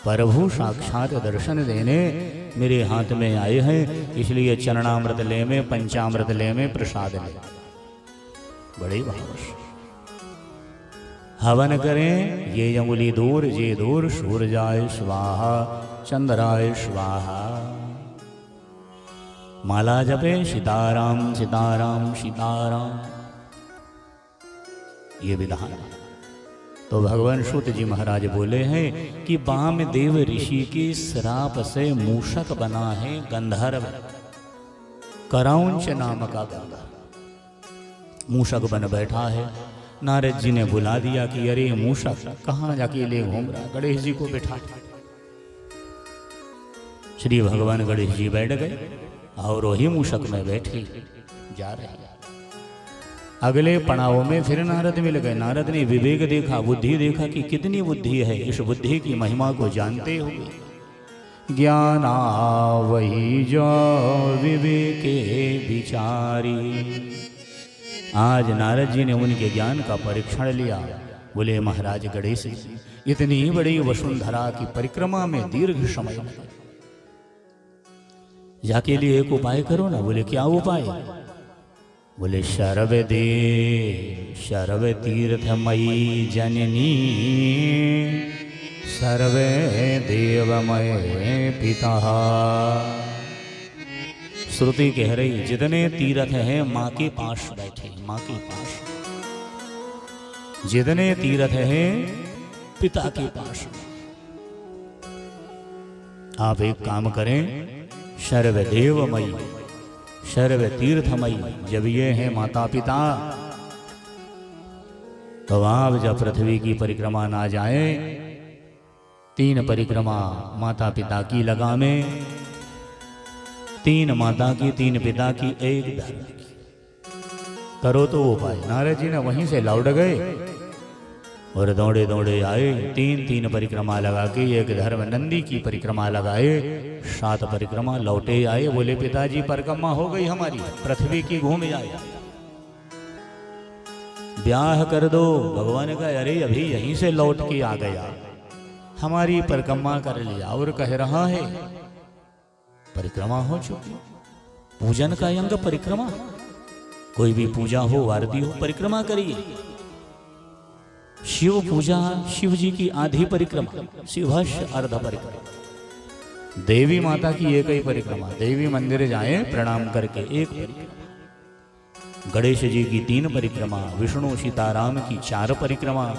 प्रभु साक्षात दर्शन देने मेरे हाथ में आए हैं, इसलिए चरणामृत ले में, पंचामृत ले में, प्रसाद ले, बड़े भाव से हवन करें। ये अंगुली दूर, ये दूर, सूरजाय स्वाहा, चंद्राय स्वाहा। माला जपे सीताराम सीताराम सीताराम, ये विधान। तो भगवान सूत जी महाराज बोले हैं कि वामदेव ऋषि की श्राप से मूषक बना है गंधर्व, करौंच नाम का गंधर्व मूषक बन बैठा है। नारद जी ने बुला दिया कि अरे मूषक कहाँ जाके ले घूम रहा, गणेश जी को बैठा। श्री भगवान गणेश जी बैठ गए और वही मूषक में बैठे जा रहे हैं। अगले पड़ाव में फिर नारद मिल गए। नारद ने विवेक देखा, बुद्धि देखा कि कितनी बुद्धि है। इस बुद्धि की महिमा को जानते हुए ज्ञान वही जो विवेके विचारी। आज नारद जी ने उनके ज्ञान का परीक्षण लिया। बोले महाराज गणेश जी, इतनी बड़ी वसुंधरा की परिक्रमा में दीर्घ समय लगा, जाके लिए एक उपाय करो ना। बोले क्या उपाय? बोले शरवदे शरव तीर्थमयी जननी, सर्वे देवमय पिता। श्रुति कह रही जितने तीर्थ हैं माँ के पास बैठे, माँ के पास। जितने तीर्थ हैं पिता के पास। आप एक काम करें, सर्वदेवमयी सर्व तीर्थमयी जब ये है माता पिता, तो आप जब पृथ्वी की परिक्रमा ना जाए, 3 परिक्रमा माता पिता की लगामे, 3 माता की 3 पिता की 1 धर्म की करो तो उपाय। नारद जी ने वहीं से लौट गए और दौड़े दौड़े आए। 3 परिक्रमा लगा के 1 धर्म नंदी की परिक्रमा लगाए, 7 परिक्रमा लौटे आए। बोले पिताजी परिक्रमा हो गई हमारी, पृथ्वी की घूम जाए, ब्याह कर दो। भगवान का अरे अभी यहीं से लौट के आ गया, हमारी परिक्रमा कर लिया। और कह रहा है परिक्रमा हो चुकी। पूजन का अंग परिक्रमा, कोई भी पूजा हो, आरती हो, परिक्रमा करिए। शिव पूजा, शिव जी की आधी परिक्रमा, शिवस्य अर्ध परिक्रमा। देवी माता की 1 ही परिक्रमा, देवी मंदिर जाएं प्रणाम करके 1 परिक्रमा। गणेश जी की 3 परिक्रमा, विष्णु सीताराम की 4 परिक्रमा,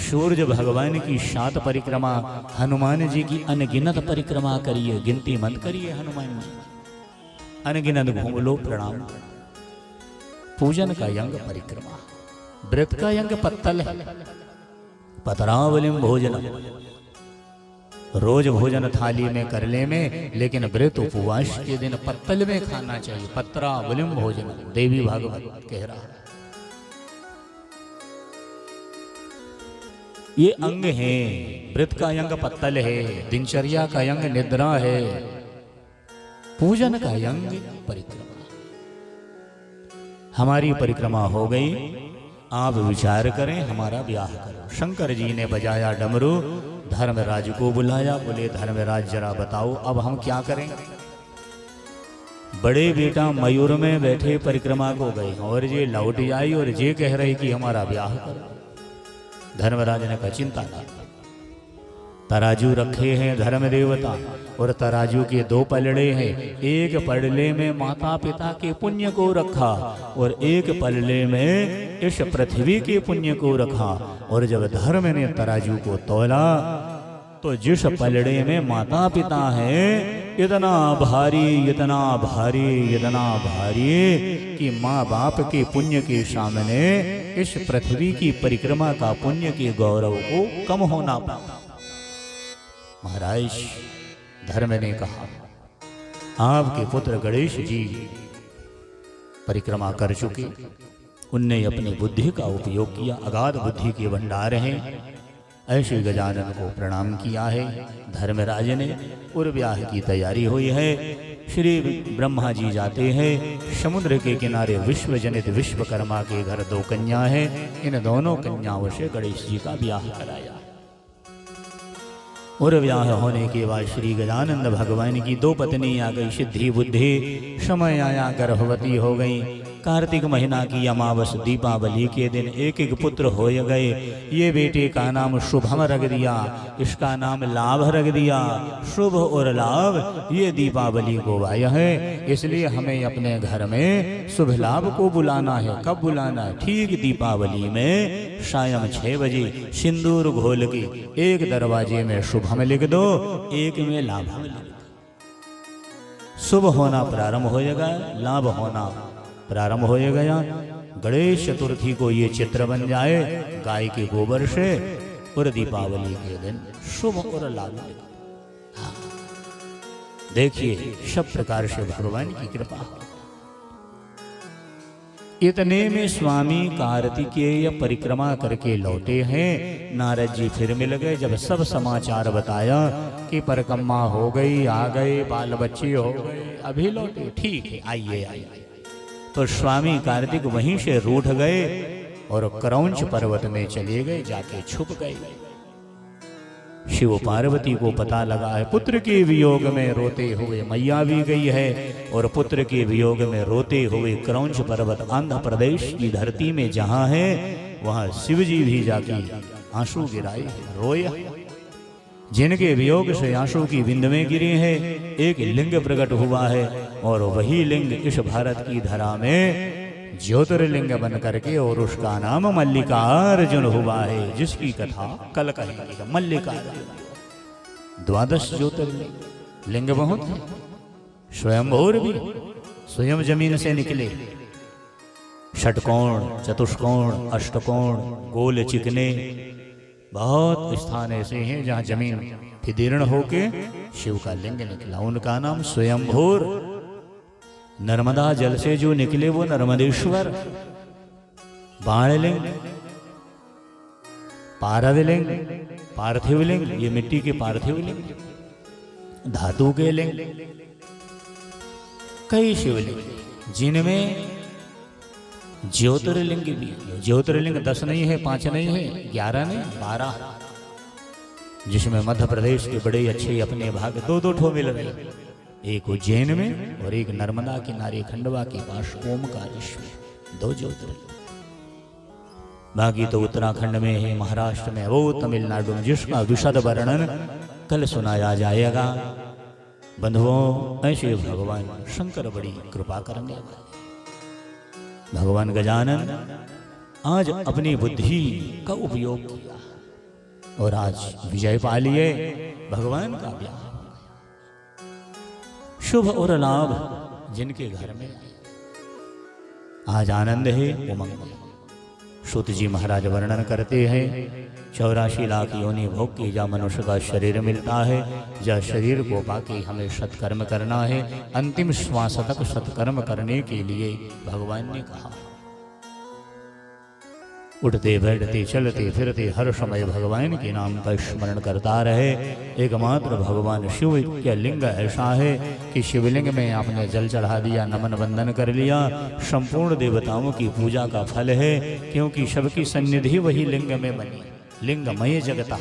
सूर्य भगवान की 7 परिक्रमा, हनुमान जी की अनगिनत परिक्रमा करिए। गिनती मत करिए हनुमान जी, अनगिनत घूम लो, प्रणाम। पूजन का अंग परिक्रमा, व्रत का अंग पत्तल है, पतरावलिम भोजन। रोज भोजन थाली में कर ले में, लेकिन व्रत उपवास के दिन पत्तल में खाना चाहिए। पत्रावलिम भोजन देवी भागवत कह रहा है। ये अंग है, व्रत का अंग पत्तल है, दिनचर्या का अंग निद्रा है, पूजन का यंग परिक्रमा। हमारी परिक्रमा हो गई, आप विचार करें, हमारा ब्याह करो। शंकर जी ने बजाया डमरू, धर्मराज को बुलाया, बोले धर्मराज जरा बताओ अब हम क्या करें। बड़े बेटा मयूर में बैठे परिक्रमा को गए और ये लौट आई और ये कह रहे कि हमारा ब्याह करो। धर्मराज ने कहा चिंता ना, तराजू रखे हैं धर्म देवता और तराजू के दो पलड़े हैं। एक पलड़े में माता पिता के पुण्य को रखा और एक पलड़े में इस पृथ्वी के पुण्य को रखा। और जब धर्म ने तराजू को तोला तो जिस पलड़े में माता पिता है इतना भारी, इतना भारी, इतना भारी कि माँ बाप के पुण्य के सामने इस पृथ्वी की परिक्रमा का पुण्य के गौरव को कम होना पाता। महाराज धर्म ने कहा आपके पुत्र गणेश जी परिक्रमा कर चुके, उनने अपनी बुद्धि का उपयोग किया, अगाध बुद्धि के भंडार हैं। ऐसे गजानन को प्रणाम किया है धर्मराज ने और ब्याह की तैयारी हुई है। श्री ब्रह्मा जी जाते हैं समुद्र के किनारे, विश्व जनित विश्वकर्मा के घर दो कन्या है, इन दोनों कन्याओं से गणेश जी का ब्याह कराया। और ब्याह होने के बाद श्री गजानंद भगवान की दो पत्नी आ गई, सिद्धि बुद्धि, समय आया गर्भवती हो गई। कार्तिक महीना की अमावस दीपावली के दिन एक एक पुत्र हो गए। ये बेटे का नाम शुभम रख दिया, इसका नाम लाभ रख दिया। शुभ और लाभ ये दीपावली को आया है, इसलिए हमें अपने घर में शुभ लाभ को बुलाना है। कब बुलाना है? ठीक दीपावली में शायद 6 बजे सिंदूर घोल के एक दरवाजे में शुभम लिख दो, एक में लाभम लिख दो। शुभ होना प्रारंभ हो जाएगा, लाभ होना प्रारंभ हो गया। गणेश चतुर्थी को ये चित्र बन जाए गाय के गोबर से और दीपावली के दिन शुभ और लाभ। हाँ। देखिए सब प्रकार से भगवान की कृपा। इतने में स्वामी कार्तिकेय परिक्रमा करके लौटे हैं। नारद जी फिर मिल गए। जब सब समाचार बताया कि परिक्रमा हो गई, आ गए, बाल बच्चे हो गए, अभी लौटे, ठीक है आइए आइए। तो स्वामी कार्तिक वहीं से रूठ गए और क्रौंच पर्वत में चले गए, जाके छुप गए। शिव पार्वती को पता लगा है पुत्र के वियोग में रोते हुए मैया भी गई है और पुत्र के वियोग में रोते हुए क्रौंच पर्वत आंध्र प्रदेश की धरती में जहां है वहां शिव जी भी जाके आंसू गिराए, रोया। जिनके वियोग से आंसू की बिंद में गिरी है, एक लिंग प्रकट हुआ है और वही लिंग इस भारत की धरा में ज्योतिर्लिंग बन करके और उसका नाम मल्लिकार्जुन हुआ है, जिसकी कथा कल कहेंगे। मल्लिकार्जुन 12 ज्योतिर्लिंग, लिंग बहुत है। स्वयंभूर भी स्वयं जमीन से निकले, षटकोण, चतुष्कोण, अष्टकोण, गोल चिकने, बहुत स्थान ऐसे हैं जहां जमीन विदीर्ण होके शिव का लिंग निकला, उनका नाम स्वयंभूर। नर्मदा जल से जो निकले वो नर्मदेश्वर। बाणलिंग, पारदलिंग, पार्थिव लिंग, ये मिट्टी के पार्थिव लिंग, धातु के लिंग, कई शिवलिंग जिनमें ज्योतिर्लिंग भी। ज्योतिर्लिंग 10 नहीं है, 5 नहीं है, 11 नहीं, 12, जिसमें मध्य प्रदेश के बड़े अच्छे अपने भाग 2-2 ठो मिल रहे, एक उज्जैन में और एक नर्मदा किनारे खंडवा के पास ओमकारेश्वर, 2 ज्योतिर्लिंग। बाकी तो उत्तराखंड में है, महाराष्ट्र में, वो तमिलनाडु में, जिसका विशद वर्णन कल सुनाया जाएगा। बंधुओं ऐसे भगवान शंकर बड़ी कृपा करने वाले। भगवान गजानन आज अपनी बुद्धि का उपयोग किया और आज विजय पा लिए, भगवान का ब्याह। शुभ और लाभ जिनके घर में आज आनंद है, उमंग है। सूत जी महाराज वर्णन करते हैं 84 लाख योनि भोग की जा मनुष्य का शरीर मिलता है, जा शरीर को पाके हमें सत्कर्म करना है। अंतिम श्वास तक सत्कर्म करने के लिए भगवान ने कहा उठते बैठते चलते फिरते हर समय भगवान के नाम का स्मरण करता रहे। एकमात्र भगवान शिव का लिंग ऐसा है कि शिवलिंग में आपने जल चढ़ा दिया, नमन वंदन कर लिया, संपूर्ण देवताओं की पूजा का फल है, क्योंकि सबकी सन्निधि वही लिंग में बनी। लिंगमय जगता,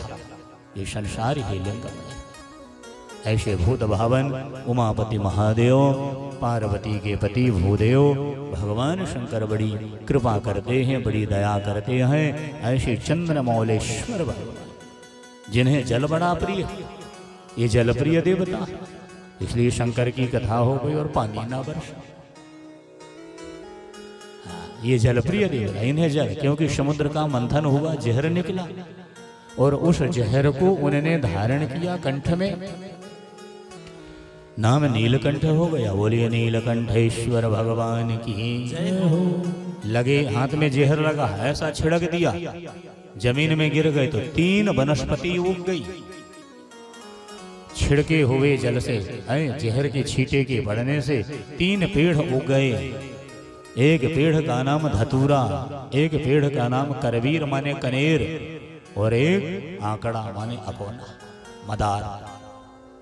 ये संसार ही लिंगमय। ऐसे भूत भावन उमापति महादेव, पार्वती के पति भूदेव भगवान शंकर बड़ी कृपा करते हैं, बड़ी दया करते हैं। ऐसे चंद्रमौलेश्वर भगवान जिन्हें जल बड़ा प्रिय है, ये जल प्रिय देवता, इसलिए शंकर की कथा हो गई और पानी ना बरसा। ये जल प्रिय देवता, इन्हें जल, क्योंकि समुद्र का मंथन हुआ, जहर निकला और उस जहर को उन्होंने धारण किया कंठ में, नाम नीलकंठ हो गया। बोलिए नीलकंठेश्वर भगवान की जय हो। लगे हाथ में जहर लगा, ऐसा छिड़क दिया, जमीन में गिर गए तो 3 वनस्पति उग गई। छिड़के हुए जल से, जहर के छींटे के पड़ने से 3 पेड़ उग गए। एक पेड़ का नाम धतूरा, एक पेड़ का नाम करवीर माने कनेर, और एक आंकड़ा माने अकोना मदार।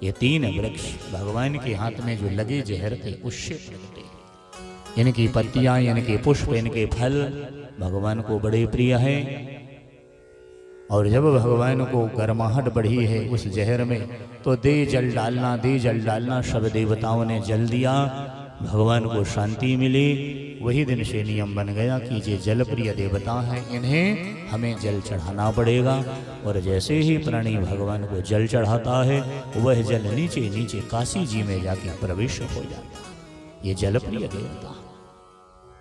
ये 3 वृक्ष भगवान के हाथ में जो लगे जहर थे उससे प्रगटे। इनकी पत्तियां, इनके पुष्प, इनके फल भगवान को बड़े प्रिय हैं। और जब भगवान को गर्माहट बढ़ी है उस जहर में, तो दे जल डालना, दे जल डालना। सब देवताओं ने जल दिया, भगवान को शांति मिली। वही दिन से नियम बन गया कि ये जल प्रिय देवता हैं, इन्हें हमें जल चढ़ाना पड़ेगा। और जैसे ही प्राणी भगवान को जल चढ़ाता है, वह जल नीचे नीचे काशी जी में जाके प्रवेश हो जाता। ये जल प्रिय देवता,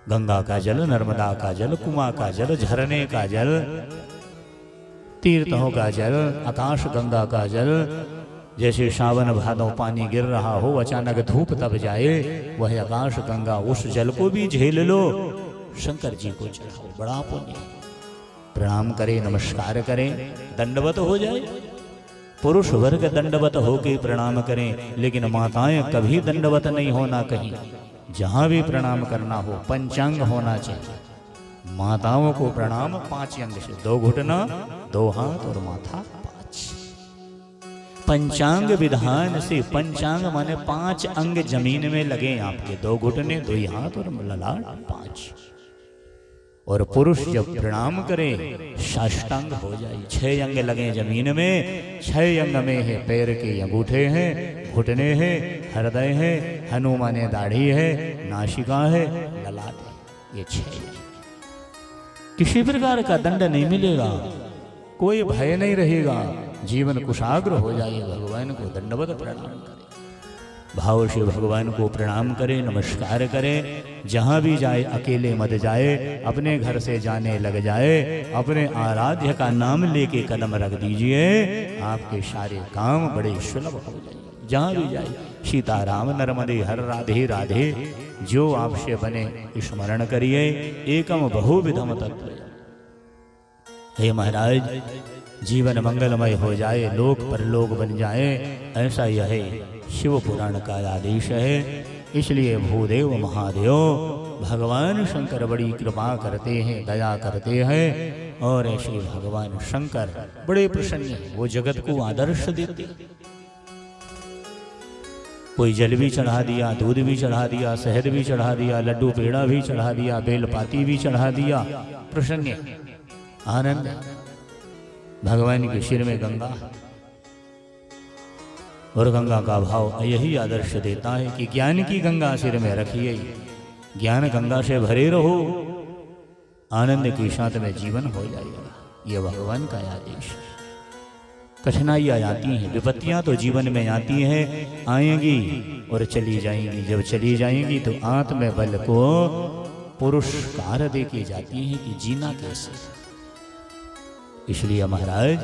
गंगा का जल, नर्मदा का जल, कुआं का जल, झरने का जल, तीर्थों का जल, आकाश गंगा का जल। जैसे सावन भादों पानी गिर रहा हो, अचानक धूप तब जाए, वह आकाश गंगा, उस जल को भी झेल लो, शंकर जी को चढ़ाओ, बड़ा पुण्य। प्रणाम करें, नमस्कार करें, दंडवत हो जाए। पुरुष वर्ग दंडवत होके प्रणाम करें, लेकिन माताएं कभी दंडवत नहीं होना। कहीं जहां भी प्रणाम करना हो पंचांग होना चाहिए। माताओं को प्रणाम 5 अंग से, 2 घुटना, 2 हाथ और माथा 5। पंचांग विधान से, पंचांग माने 5 अंग जमीन में लगे आपके, 2 घुटने, 2 हाथ और ललाट 5। और पुरुष जब प्रणाम करे साष्टांग हो जाए। 6 अंग लगे जमीन में, 6 अंग में है पैर के अंगूठे हैं, घुटने हैं, हृदय है, हनुमाने दाढ़ी है, नासिका है, ललाट है। ये 6 किसी प्रकार का दंड नहीं मिलेगा, कोई भय नहीं रहेगा, जीवन कुशाग्र हो जाए। भगवान को दंडवत प्रणाम करें, भाव से भगवान को प्रणाम करें, नमस्कार करें। जहाँ भी जाए अकेले मत जाए, अपने घर से जाने लग जाए, अपने आराध्य का नाम लेके कदम रख दीजिए, आपके सारे काम बड़े सुलभ हो जाएंगे। जहाँ भी जाए सीताराम नर्मदे हर राधे राधे, जो आपसे बने स्मरण करिए। एकम बहुविधम तत्व। हे महाराज, जीवन मंगलमय हो जाए, लोक परलोक बन जाए, ऐसा यह शिव पुराण का आदेश है। इसलिए भूदेव महादेव भगवान शंकर बड़ी कृपा करते हैं, दया करते हैं। और ऐसे भगवान शंकर बड़े प्रसन्न हैं, वो जगत को आदर्श देते। कोई जल भी चढ़ा दिया, दूध भी चढ़ा दिया, शहद भी चढ़ा दिया, लड्डू पेड़ा भी चढ़ा दिया, बेलपाती भी चढ़ा दिया, प्रसन्न आनंद। भगवान के सिर में गंगा, और गंगा का भाव यही आदर्श देता है कि ज्ञान की गंगा सिर में रखिए, ज्ञान गंगा से भरे रहो, आनंद के साथ में जीवन हो जाएगा। ये भगवान का आदेश है। कठिनाइयाँ आती हैं, विपत्तियाँ तो जीवन में आती हैं, आएंगी और चली जाएंगी। जब चली जाएंगी तो आत्म बल को पुरस्कार दे के जाती हैं कि जीना कैसे। इसलिए महाराज,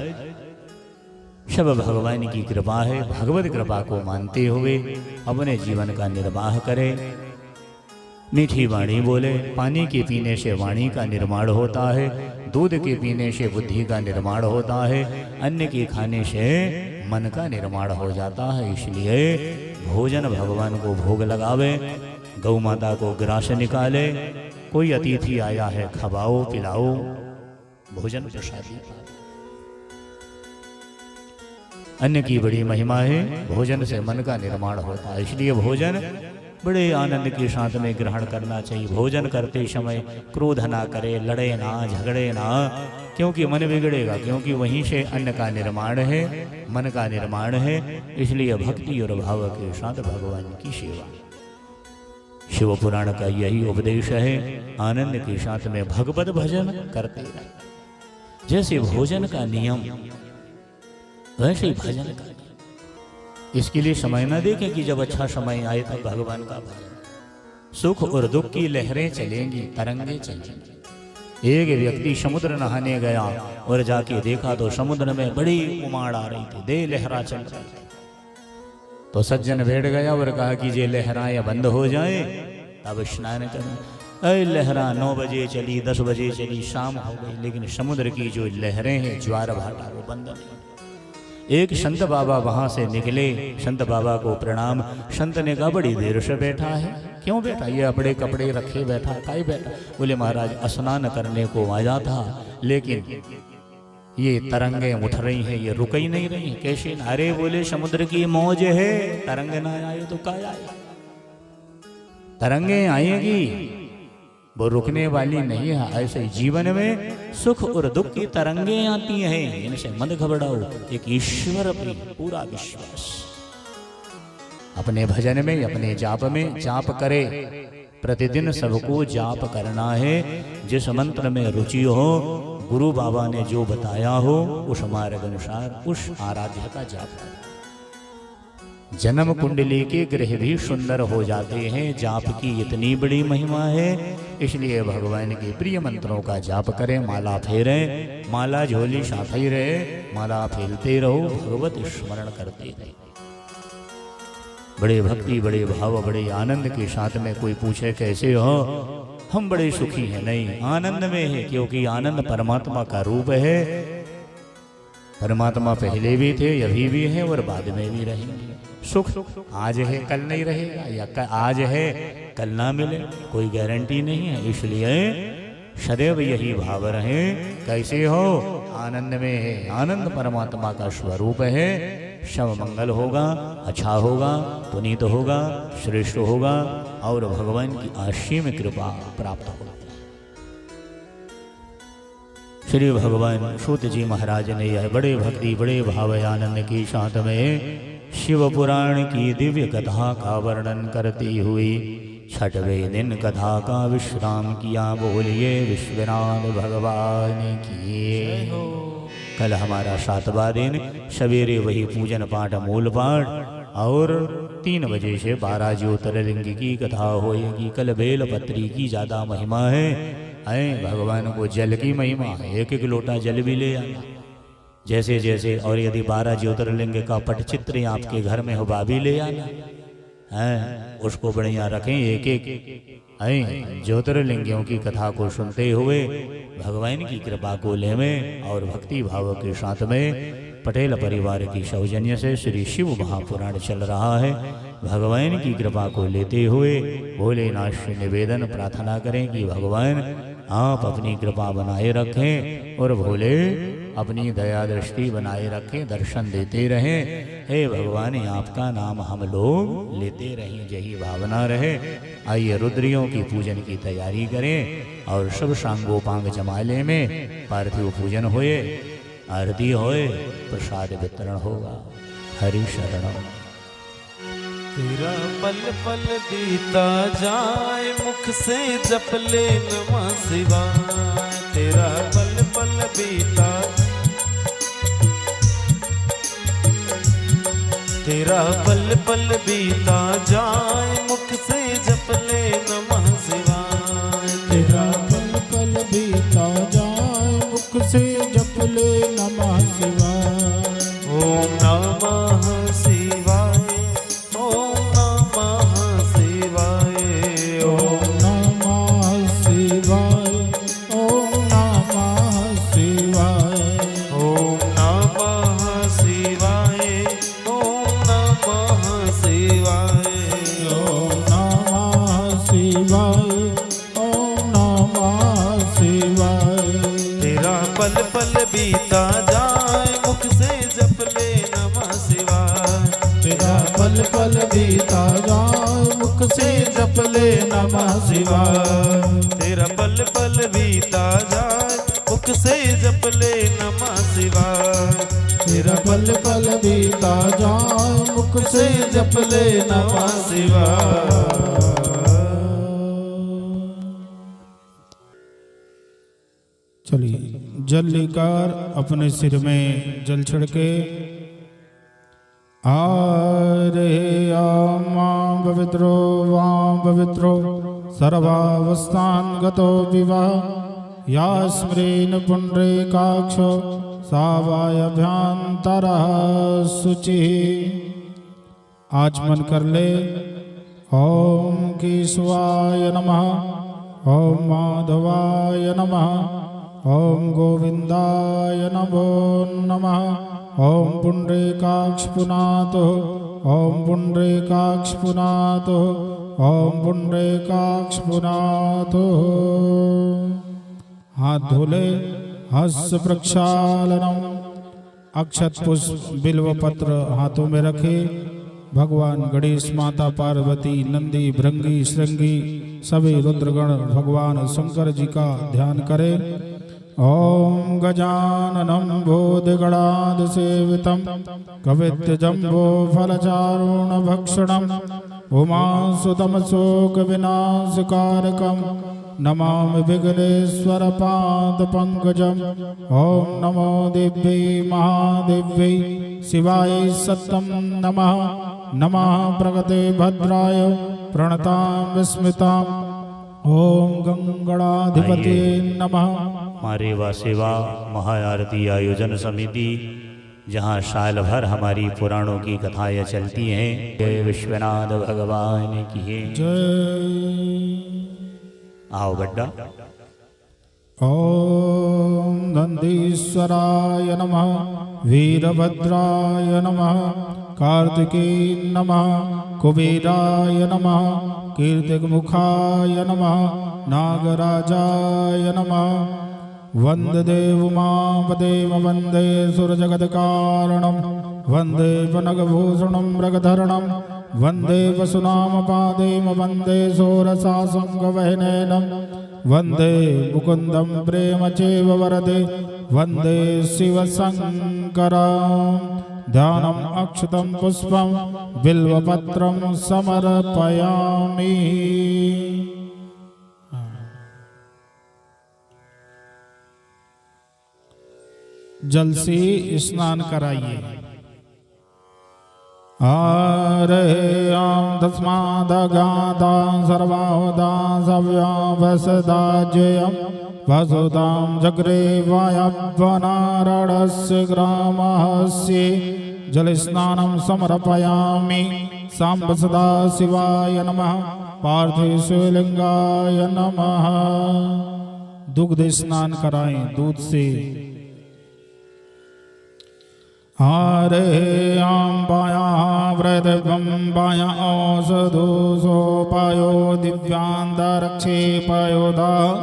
सब भगवान की कृपा है, भगवत कृपा को मानते हुए अपने जीवन का निर्वाह करें। मीठी वाणी बोले। पानी के पीने से वाणी का निर्माण होता है, दूध के पीने से बुद्धि का निर्माण होता है, अन्न के खाने से मन का निर्माण हो जाता है। इसलिए भोजन भगवान को भोग लगावे, गौ माता को ग्रास निकाले, कोई अतिथि आया है खवाओ पिलाओ, भोजन प्रसादी। अन्न की बड़ी महिमा है, भोजन से मन का निर्माण होता है, इसलिए भोजन बड़े आनंद के साथ में ग्रहण करना चाहिए। भोजन करते समय क्रोध ना करे, लड़े ना, झगड़े ना, क्योंकि मन बिगड़ेगा, क्योंकि वहीं से अन्न का निर्माण है, मन का निर्माण है। इसलिए भक्ति और भाव के साथ भगवान की सेवा। शिव पुराण का यही उपदेश है, आनंद के साथ में भगवत भजन करते रहे। जैसे भोजन का नियम वैसे ही भजन का नियम। इसके लिए समय न देखें कि जब अच्छा समय आए तब भगवान का भजन। सुख और दुख की लहरें चलेंगी, तरंगे चलेंगी। एक व्यक्ति समुद्र नहाने गया और जाके देखा तो समुद्र में बड़ी उमाड़ आ रही थी, दे लहरा चल रही थी। तो सज्जन बैठ गया और कहा कि ये लहराएं बंद हो जाए तब स्नान करें। अरे लहरा 9 बजे चली, 10 बजे चली, शाम हो गई, लेकिन समुद्र की जो लहरें हैं, ज्वार भाटा, वो बंद नहीं। एक संत बाबा वहां से निकले, संत बाबा को प्रणाम। संत ने कहा बड़ी देर से बैठा है, क्यों बैठा? ये अपने कपड़े रखे बैठा, काहे बैठा? बोले महाराज स्नान करने को आया था, लेकिन ये तरंगे उठ रही हैं, ये रुक ही नहीं रही। कैसे? अरे बोले समुद्र की मौज है, तरंग ना आए तो क्या आए? तरंगे आएगी, वो रुकने वाली नहीं है। ऐसे जीवन में सुख और दुख की तरंगे आती हैं, इनसे मत घबराओ। एक ईश्वर पे पूरा विश्वास। अपने भजन में, अपने जाप में जाप करे। प्रतिदिन सबको जाप करना है। जिस मंत्र में रुचि हो, गुरु बाबा ने जो बताया हो, उस मार्ग अनुसार उस आराध्य का जाप करें। जन्म कुंडली के ग्रह भी सुंदर हो जाते हैं। जाप की इतनी बड़ी महिमा है, इसलिए भगवान के प्रिय मंत्रों का जाप करें। माला फेरें, माला झोली साथ ही रहे, माला फेरते रहो, भगवत स्मरण करते रहे। बड़े भक्ति, बड़े भाव, बड़े आनंद के साथ में। कोई पूछे कैसे हो? हम बड़े सुखी हैं। नहीं, आनंद में है, क्योंकि आनंद परमात्मा का रूप है। परमात्मा पहले भी थे, अभी भी है और बाद में भी रहेंगे। सुख आज है, कल नहीं रहेगा, या आज है कल ना मिले, कोई गारंटी नहीं है। इसलिए सदैव यही भाव रहे। कैसे हो? आनंद में है। आनंद परमात्मा का स्वरूप है। सब मंगल होगा, अच्छा होगा, पुनीत होगा, श्रेष्ठ होगा और भगवान की असीम कृपा प्राप्त होगी। श्री भगवान सूत जी महाराज ने यह बड़े भक्ति, बड़े भाव, आनंद के साथ में शिव पुराण की दिव्य कथा का वर्णन करती हुई 6वें दिन कथा का विश्राम किया। बोलिए विश्वनाथ भगवान की। कल हमारा 7वां दिन, सवेरे वही पूजन पाठ, मूल पाठ, और 3 बजे से 12 ज्योतिर्लिंग की कथा होएगी। कल बेलपत्री की ज्यादा महिमा है। भगवान को जल की महिमा है, 1-1 लोटा जल भी ले आना। जैसे जैसे, और यदि 12 ज्योतिर्लिंग का पटचित्र आपके घर में हो, भी ले आना है। उसको बढ़िया रखें। 1-1 ज्योतिर्लिंगियों की कथा को सुनते हुए भगवान की कृपा को लेवें। और भक्ति भाव के साथ में पटेल परिवार की सौजन्य से श्री शिव महापुराण चल रहा है। भगवान की कृपा को लेते हुए भोलेनाथ से निवेदन प्रार्थना करें कि भगवान आप अपनी कृपा बनाए रखें और भोले अपनी दया दृष्टि बनाए रखें, दर्शन देते रहें। हे भगवान, आपका नाम हम लोग लेते रहें, यही भावना रहे। आइए रुद्रियों की पूजन की तैयारी करें और सब सांगोपांग जमाले में पार्थिव पूजन होए, आरती होए, प्रसाद वितरण होगा। हरि शरणम। तेरा पल पल बीता जाए, मुख से जप ले नमः शिवाय। तेरा पल पल बीता, तेरा पल पल बीता जाए, मुख से जप ले नमः शिवाय। तेरा पल पल बीता जाए, मुख से जप ले नमः शिवाय। ओम नमः शिवाय, ओम नमः शिवाय, ओम नमः शिवाय, ओम नमः शिवाय, ओम नमः शिवाय, ओम नमः शिवाय, ओम नमः शिवाय, ओम नमः शिवाय। तेरा पल बीता जाए मुख से जप ले नमः शिवाय। तेरा पल पल बीता जाए मुख से जप ले नमः शिवाय। तेरा पल पल बीता जाए मुख से जप ले नमः शिवाय। तेरा पल पल बीता जाए मुख से जप ले नमः शिवाय। चलिए जल लेकर अपने सिर में जल छिड़के आरे मां पवित्रो वां पवित्रो सर्वावस्थान गतो विवाह या स्मृन पुंडरीकाक्षो सावायभ्यंतरः शुचि। आचमन कर ले। ओम केशवाय नमः, ओम माधवाय नमः, ओम गोविंदाय नमो नमः, ओम पुंडरीकाक्ष पुनातो, ओम पुंडरीकाक्ष पुनातो, ओम पुंडरीकाक्ष पुनातो। हाथ धोले। हस्त प्रक्षालनम। अक्षत पुष्प बिल्व पत्र हाथों में रखे। भगवान गणेश, माता पार्वती, नंदी, भृंगी, श्रृंगी सभी रुद्रगण भगवान शंकर जी का ध्यान करें। ओम गजाननं भूतगणाद सेवितं कवित्त जम्बो फलचारुण भक्षणं उमासुतं शोक विनाशकारकं नमामि विघ्नेश्वर पाद पंकजम्। ओम नमो दिव्यै महादिव्यै शिवाय सत्यं नमः। नमः प्रगते भद्राय प्रणतां विस्मितां। ओम गंगणाधिपते नमः। हमारे व सेवा महाआरती आयोजन समिति, जहाँ साल भर हमारी पुराणों की कथाएं चलती हैं। जय विश्वनाथ भगवान की जय। आओ गड्ढा। ओम नंदीश्वराय नमः, वीरभद्राय नमः, कार्तिकेय नमः, कुबेराय नमः, कीर्तिमुखाय नमः, नागराजाय नमः। वंदे देवमापदेव वंदे सुरजगत्कारणं वंदे पनगभूषणं मृगधरणं वंदे वसुनामपादेम वंदे सोरसासंगवहनेनं वंदे मुकुन्दं प्रेम चैव वरदे वंदे शिवशङ्करं। ध्यानम् अक्षतं पुष्पं बिल्वपत्रं समर्पयामि। जल से स्नान कराइए। आम तस्मादगादा सर्वाहुदा सव्यावसदाजयं वसुदां जग्रे वायव्वनारडस्य ग्रामस्य जल स्नानं समर्पयामि। सांब सदा शिवाय नमः, पार्थिव शिवलिंगाय नमः। दुग्ध स्नान कराएं दूध से। हरे आम्बाया व्रतवं बाया औषधो सोपायो दिव्यांतरक्षेपयोधा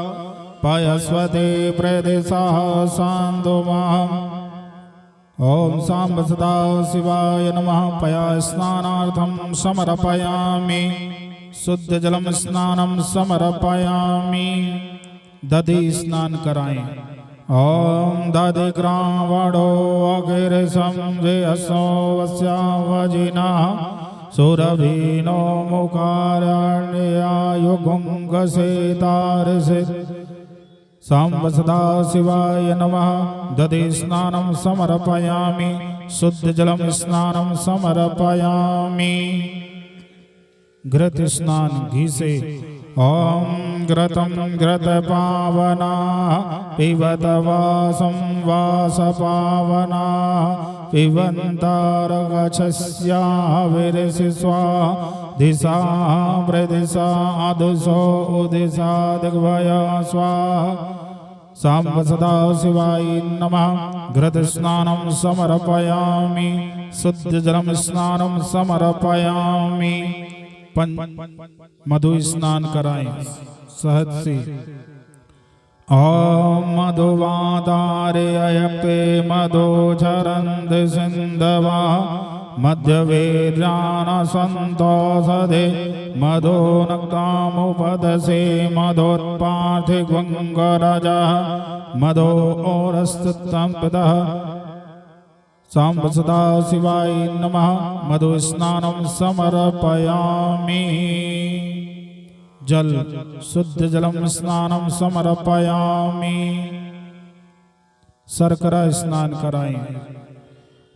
पयस्वते प्रदेशः सान्दुमाम्। ओम सांब सदा शिवाय नमः। पया स्नानार्थं समर्पयामि। शुद्ध जलम स्नानं समर्पयामि। दधि स्नान कराएं। ओम दधिग्रावणो अगिरसं जयसो वस्यावजिना सुरभीनो मुखारण्यायुगुंगसेतारसे। सांब सदा शिवाय नमः। दधि स्नानं समर्पयामि। शुद्ध जलम स्नानं समर्पयामि। घृत स्नान घी से। ओम घृतं घृतपावना पिबत वासं वासपावना पिबन्तारगच्छस्याविरसि स्वा दिशा प्रदिशा अदुषो उदिशा दिग्भया स्वा। सांब सदा शिवाय नमः। घृत स्नानं समर्पयामि। शुद्ध जलम स्नानं समर्पयामि। मधु स्नान कराएं शहद से। ॐ मधुवादारयपे मधुचरन्द सिन्धवा मध्यवेद्यानसन्तोषधे मधोनक्तामुपदसे मधोत्पार्थिगङ्गरजः मधो ओरस्तुतं पितः सांब सदा शिवाय नमः। मधुस्नानं समर्पयामि। जल शुद्ध जलम स्नानं समर्पयामि। शर्करा स्नान कराएं।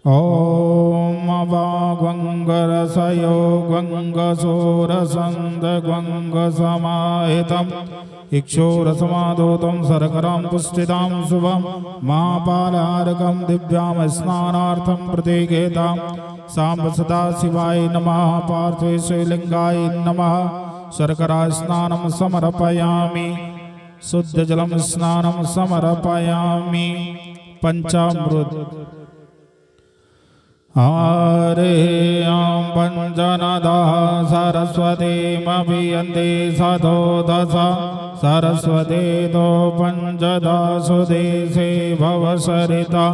ओम अवागंगरसयो गंगसोरसंद गंग समाहितम इक्षोरसमादोतं शर्करां पुष्टितां शुभं महापालार्कं दिव्यां स्नानार्थं प्रतीकेतां सांब सदा शिवाय नमः। पार्थेशलिंगाय नमः। शर्करा स्नानं समर्पयामि। शुद्ध जलम स्नानं समर्पयामि। पंचामृत हरियां पंचनदा सरस्वतीमभियन्ते सदो दश सरस्वती दो पंचदशुदेशे भवसरिता।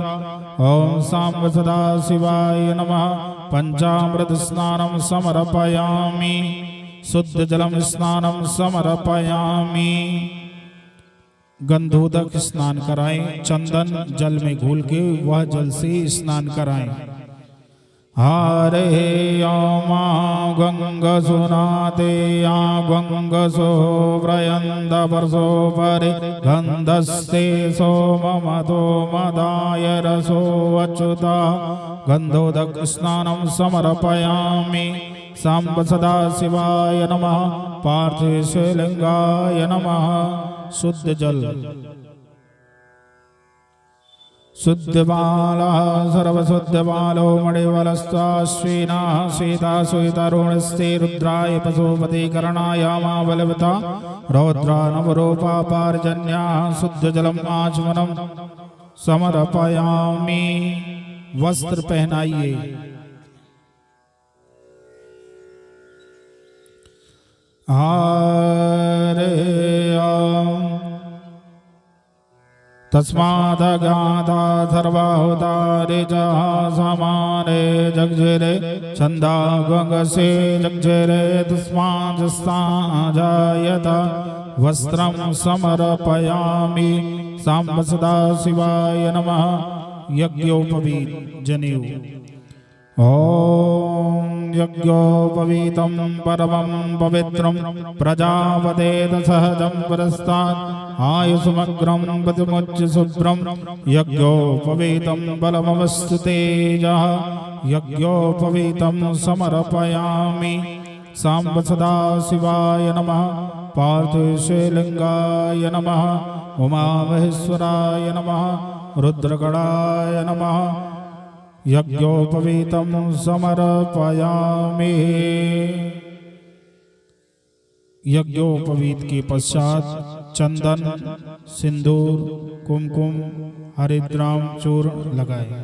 ओम सांब सदा शिवाय नमः। पंचामृत स्नानं समर्पयामि। शुद्ध जलम स्नानं समर्पयामि। गंधोदक स्नान कराएं। चंदन जल में घोल के वह जल से स्नान कराएं। हरे ओमा गंगसुनाते या गंगसो व्रयंद वर्षो परे गंधस्ते सोममतो मदाय रसो अच्युता। गंधोदक स्नानं समर्पयामि। सांब सदा शिवाय नमः। पार्थेशलिंगाय नमः। शुद्ध जल शुद्ध बाला सर्वशुद्ध बालो मणिवलस्ताश्विना सीता सुतरुणस्ते रुद्राय पशुपति करणाय मा बलवता रौद्रा नवरूपा पार्जन्या। शुद्ध जलम आचमनम समर्पयामि। वस्त्र पहनाइए। हरे तस्मादगाधा सर्वाहुतारे समाने जगजेरे छंदा गंगसे जगजेरे तस्माजस्ताजायत वस्त्रं समर्पयामि। सांब सदा शिवाय नमः। यज्ञोपवीत जनेऊ। ओम यज्ञोपवीतं परमं पवित्रं प्रजापतेत सहजं पुरस्तात् आयुष्मग्रं पतिमुच्च शुभ्रं यज्ञोपवीतं बलमवस्तु तेजः। यज्ञोपवीतं समर्पयामि। सांब सदा शिवाय नमः। पार्थेशलिंगाय नमः। उमामहेश्वराय नमः। रुद्रगणाय नमः। यज्ञोपवीतं समर्पयामि। यज्ञोपवीत के पश्चात चंदन सिंदूर कुमकुम हरिद्राम चूर्ण लगाए।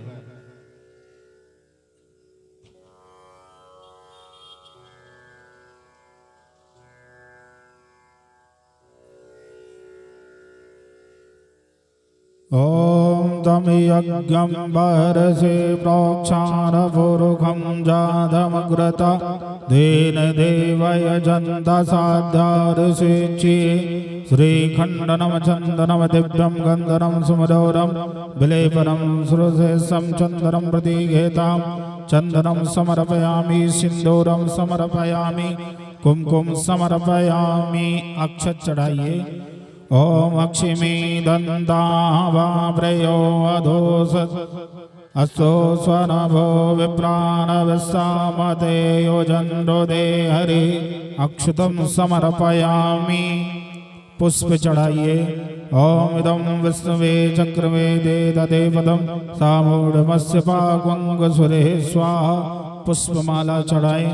ओम तम यज्ञं बहरसे प्रोक्षाणपूर्वकं जातमग्रता देन देवय जन्त साध्याऋषिच्ये। श्रीखण्डनं चन्दनं दिव्यं गन्धनं सुमधुरं विलेपनं सुरसेसं चन्दनं प्रतीकेतां चन्दनं समर्पयामि। सिन्दूरं समर्पयामि। कुमकुम समर्पयामि। अक्षत चढ़ाइए। ओम अक्षिमी दन्तावाप्रयो अधोसत् अस्तो स्वनभो विप्राणविस्सामते योजन्रोदे हरि। अक्षुतं समर्पयामि। पुष्प चढ़ाइए। ओम इदं विष्णवे चक्रवे दे ददे पदं सामूढ़मस्य पाक्वंगसुरे स्वाहा। पुष्पमाला चढ़ाए।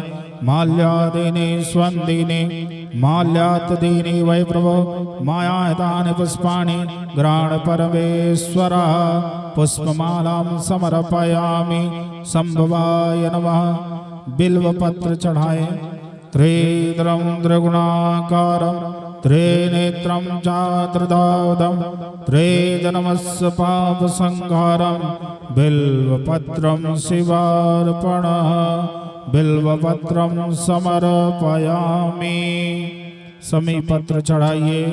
माल्यादीनि स्वन्दीनि माल्यात्दीनि वै प्रभो मायाहितानि पुष्पाणि ग्राण परमेश्वरः। पुष्पमालां समर्पयामि। संभवाय नमः। बिल्वपत्र चढ़ाए। त्रिदलं त्रिगुणाकारं त्रिनेत्रं चात्रदावदं त्रिजन्मस्य पापसंहारं बिल्वपत्रं शिवार्पणः बिल्वपत्रं समर्पयामि। समी पत्र चढ़ाइए।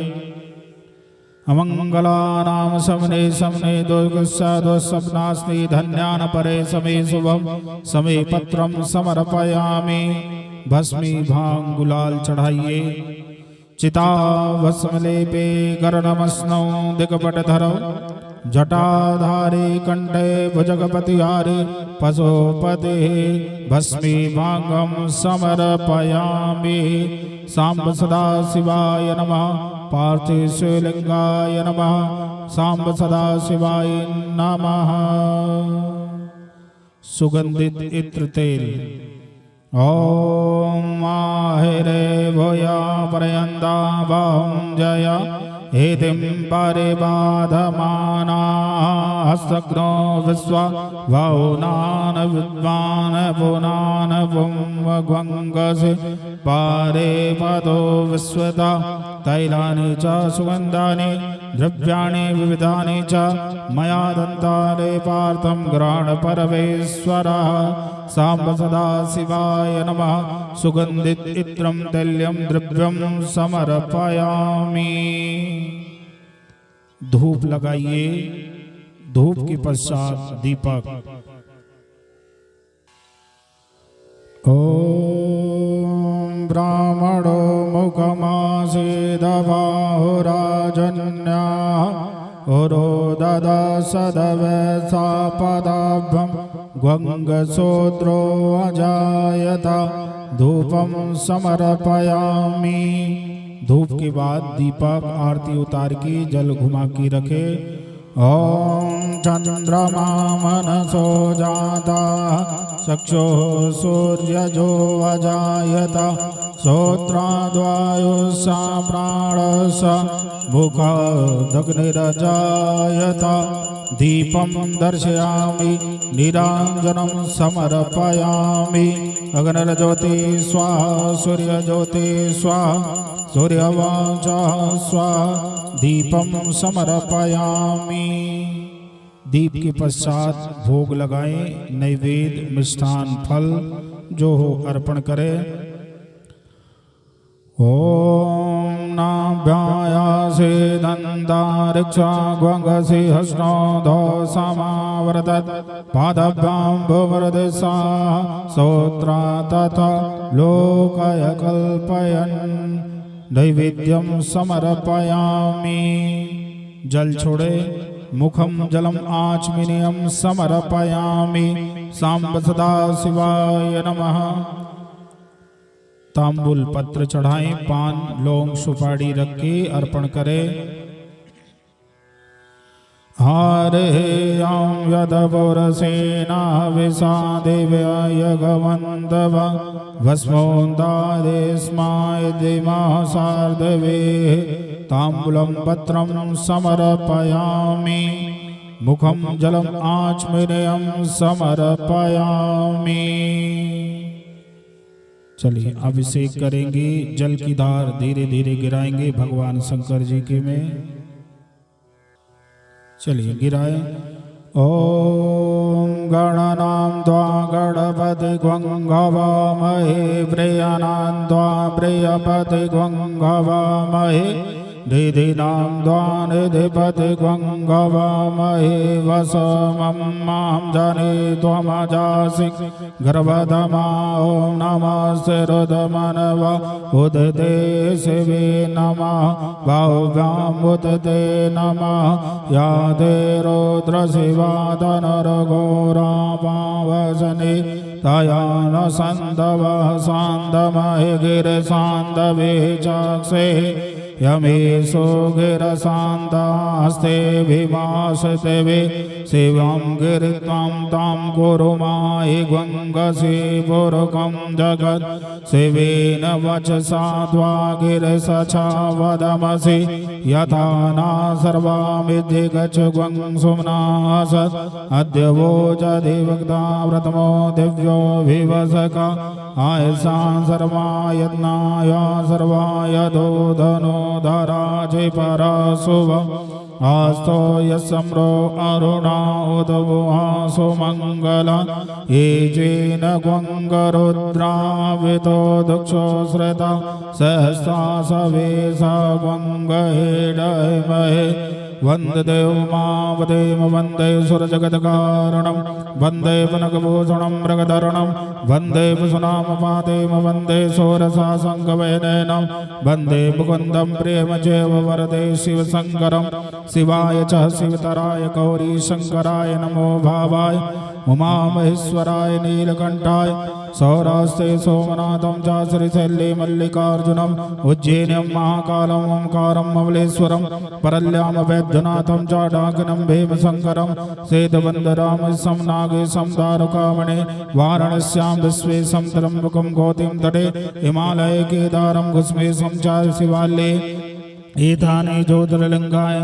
अमंगलानाम समने समने दुर्गस्नास्ति धन्यान परे समे शुभम समे पत्रम समर्पयामि। भस्मी भांग गुलाल चढ़ाइए। चिता भस्म लेपे गरनमस्नौ दिगपटधरौ जटाधारे कंठे भुजगपतिहारे पशुपते भस्मी भांगम समर्पयामि। सांब सदा शिवाय नमः पार्थिवलिंगाय नमः सांब सदा शिवाय नमः। सुगंधित इत्र तेल। ओम माहिरे भूया पर्यन्ता बाहुं जय हेतिं परिबाधमाना हस्तग्नो विश्वा वहुनान विद्वान पुनान पुंवग्वंगसि पारे पदो विश्वता तैलानि च सुगन्धानि द्रव्याणि विविधानि च मया दन्तारे पार्थं गृहाण परमेश्वरः। सांब सदा शिवाय नमः। सुगन्धित इत्रं तैल्यं द्रव्यं समर्पयामि। धूप लगाइए। धूप के पश्चात दीपक। ओम ब्राह्मणो मुखमासीद बाहुराजन्या उरो ददा सदवैसा पदाभ्यं ग्वंगसोत्रो अजायता धूपम समर्पयामि। धूप के बाद दीपक आरती उतार के जल घुमा के रखे। ओम चंद्रमा मनसो जाता चक्षो सूर्यजो अजायता श्रोत्राद्वायुषा प्राणस मुखादग्निरजायता दीपं दर्शयामि नीराञ्जनं समर्पयामि। अग्निर्ज्योति स्वाहा सूर्यज्योति स्वाहा सूर्यवाचा स्वाहा दीपं समर्पयामि। दीप के पश्चात भोग लगाएं। नैवेद्य मिष्ठान फल जो हो अर्पण करें। ओम नाभ्यायासे दन्तारिक्षा ग्वंगसि हस्नोधो समावर्तत पादभ्यां भुवर्दिसा सोत्रा तथा लोकय कल्पयन् नैवेद्यं समर्पयामि। जल छोड़े। मुखम जलम आचमनीयं समर्पयामि। सांब सदा शिवाय नमः। तांबुल पत्र चढ़ाएं। पान लौंग सुपारी रख के अर्पण करें। हारे यां यदपुरसेना विसा देव्याय गवन्दव भस्मोन्दादेस्माय दिमः सार्धवे ताम्बूलं पत्रं समर्पयामि। मुखं जलम् आचमनीयं समर्पयामि। चलिए अभिषेक करेंगे। जल की धार धीरे धीरे गिराएंगे भगवान शंकर जी के में। चलिए गिराए। ओम गणनां त्वा गणपति ग्वंगवामहे प्रियनां त्वा प्रियपति ग्वंगवामहे निधिनां त्वा निधिपति ग्वंगवामहे वसमं मां जने त्वमजासि गर्भधमा। ओम नमस्ते रुद्रमनव उदते शिवे नमः बाहुभ्याम् उदते नमः या ते रुद्रशिवा धनुर्घोरा पावसने तया न सन्दवः सान्दमहे गिरिसान्दवे चक्षे यमेशो गिरशान्तास्ते भीमाशते वे शिवं गिरित्वं तं कुरु माहि गङ्गसि पुरकं जगत् शिवेन वचसा त्वा गिरिशछा वदमसि यथा न सर्वामिद्धि गच्छ ग्वं सुम्नासत् अद्य वोचति वक्ता प्रथमो दिव्यो विवसका आयसा सर्वायत्नाय सर्वाय दोधनो धराजे परशुभ आस्तो यस्म्रो अरुणा उद्वहासो मंगला ये जेन ग्वंगरुद्रावितो दक्षो श्रता सहस्ता सवेशा ग्वंगहेडमहे वंदे देव मावदेव वंदे सुरजगत्कारणं वंदे पुनकभूषणं मृगधरणं वंदे पुसुनामपादेव वंदे सोरसा संगवेनेनं वंदे मुकुन्दं प्रेमचैव वरदे शिवशङ्करं शिवाय च शिवतराय गौरी शंकराय नमो भावाय उमामहेश्वराय नीलकंठाय सौरास्ते सोमनाथं च श्रीशैले मल्लिकार्जुनम् उज्जैन्यं महाकालं ओंकारं ममलेश्वरं परल्यां वैद्यनाथं च डाकिनं भीमशंकरं सेतुबन्धरामं नागेशं दारुकामणे वाराणस्यां विश्वेशं त्र्यम्बकं गौतम तटे हिमालये केदारं घुस्मेशं च शिवालये एतानि ज्योतिर्लिङ्गाय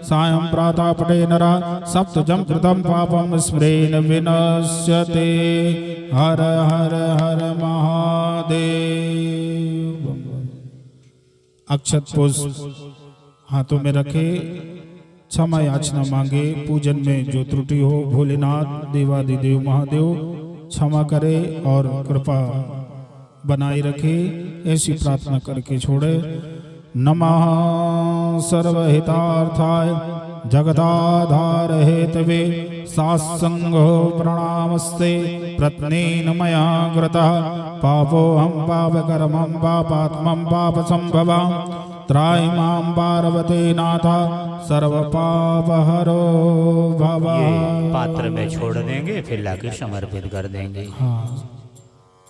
सायं प्रातः पठे नरः सप्तजं कृतं पापं स्मरेण विनश्यते। हर हर हर महादेव। अक्षत पुष्प हाथों में रखे, क्षमा याचना मांगे। पूजन में जो त्रुटि हो भोलेनाथ देवादिदेव महादेव क्षमा करे और कृपा बनाए रखे, ऐसी प्रार्थना करके छोड़े। नमः सर्वहितार्थाय जगदाधार हेतवे सात्संगो प्रणामस्ते प्रत्नेन मया कृतः पापोऽहं पापकर्मं पापात्मं पापसंभवं त्राहि मां पार्वती नाथ सर्वपापहरो भव। ये पात्र में छोड़ देंगे, फिर लाके समर्पित कर देंगे। हाँ,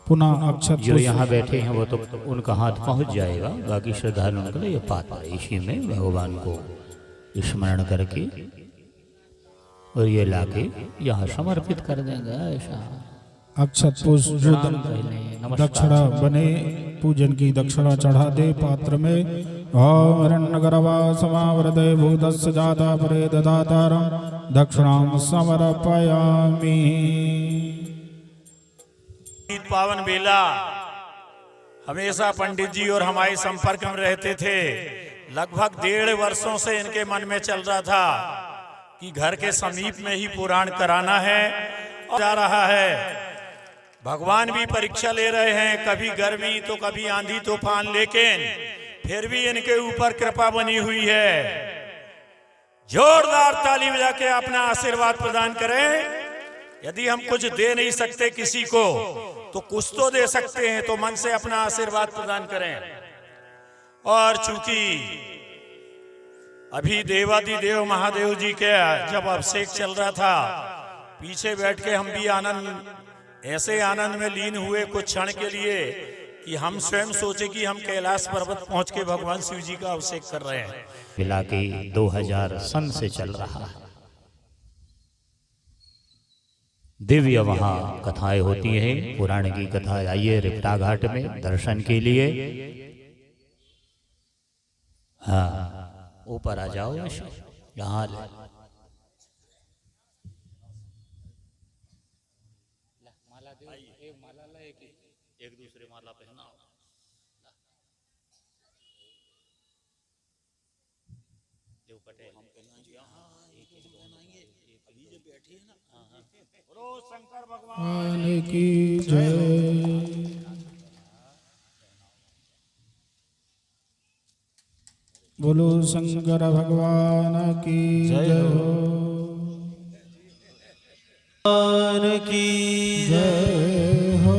पुनः अक्षत जो यहाँ बैठे हैं वो तो उनका हाथ पहुँच जाएगा, बाकी श्रद्धालुओं के लिए ये पात्र इसी में भगवान को स्मरण करके और ये लाके यहाँ समर्पित कर देंगे। ऐसा अक्षत पुष्प जो दक्षिणा बने, पूजन की दक्षिणा चढ़ा दे पात्र में। ओम हिरण्यगर्भा समावृते भूतस्य जाता परे ददातारं दक्षिणां समर्पयामि। पावन बेला हमेशा पंडित जी और हमारे संपर्क में रहते थे। लगभग 1.5 वर्षों से इनके मन में चल रहा था कि घर के समीप में ही पुराण कराना है और जा रहा है। भगवान भी परीक्षा ले रहे हैं, कभी गर्मी तो कभी आंधी तूफान, लेकिन फिर भी इनके ऊपर कृपा बनी हुई है। जोरदार ताली बजा के अपना आशीर्वाद प्रदान करें। यदि हम कुछ दे नहीं सकते किसी को तो कुछ तो दे सकते हैं, तो मन से अपना आशीर्वाद प्रदान करें। और चूंकि अभी देवादिदेव महादेव जी के जब अभिषेक चल रहा था, पीछे बैठ के हम भी ऐसे आनंद में लीन हुए कुछ क्षण के लिए कि हम स्वयं सोचे कि हम कैलाश पर्वत पहुंच के भगवान शिव जी का अभिषेक कर रहे हैं। मिला के 2000 सन से चल रहा है। दिव्य वहाँ कथाएं होती हैं, पुराण की कथा। आइए रिपटा घाट में दर्शन के लिए। हाँ, ऊपर आ जाओ, यहाँ एक दूसरे माला पहनाओ। देव पटेल हम बैठे हैं ना। शंकर भगवान की जय। बोलो शंकर भगवान की जय हो। भगवान की जय हो।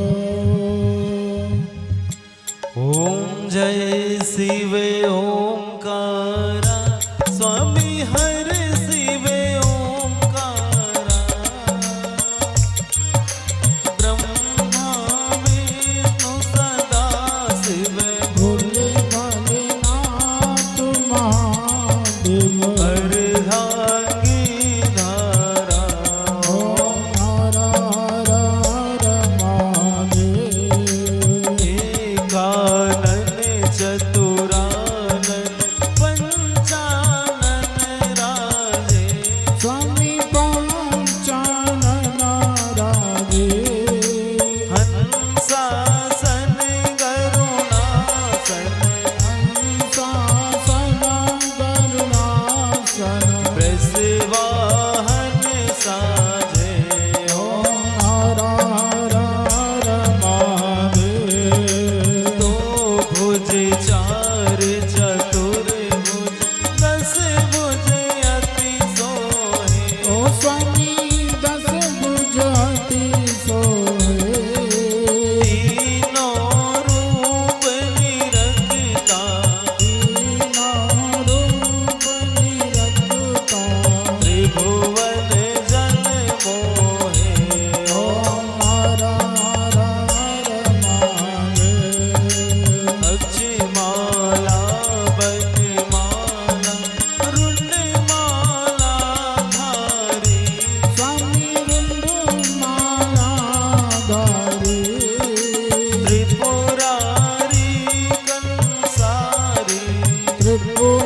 ओम जय शिव ओंकारा स्वामी हर शिव ओंकारा ब्रह्मा विष्णु सदा शिव भोले भोलेनाथ त्रिपुरारी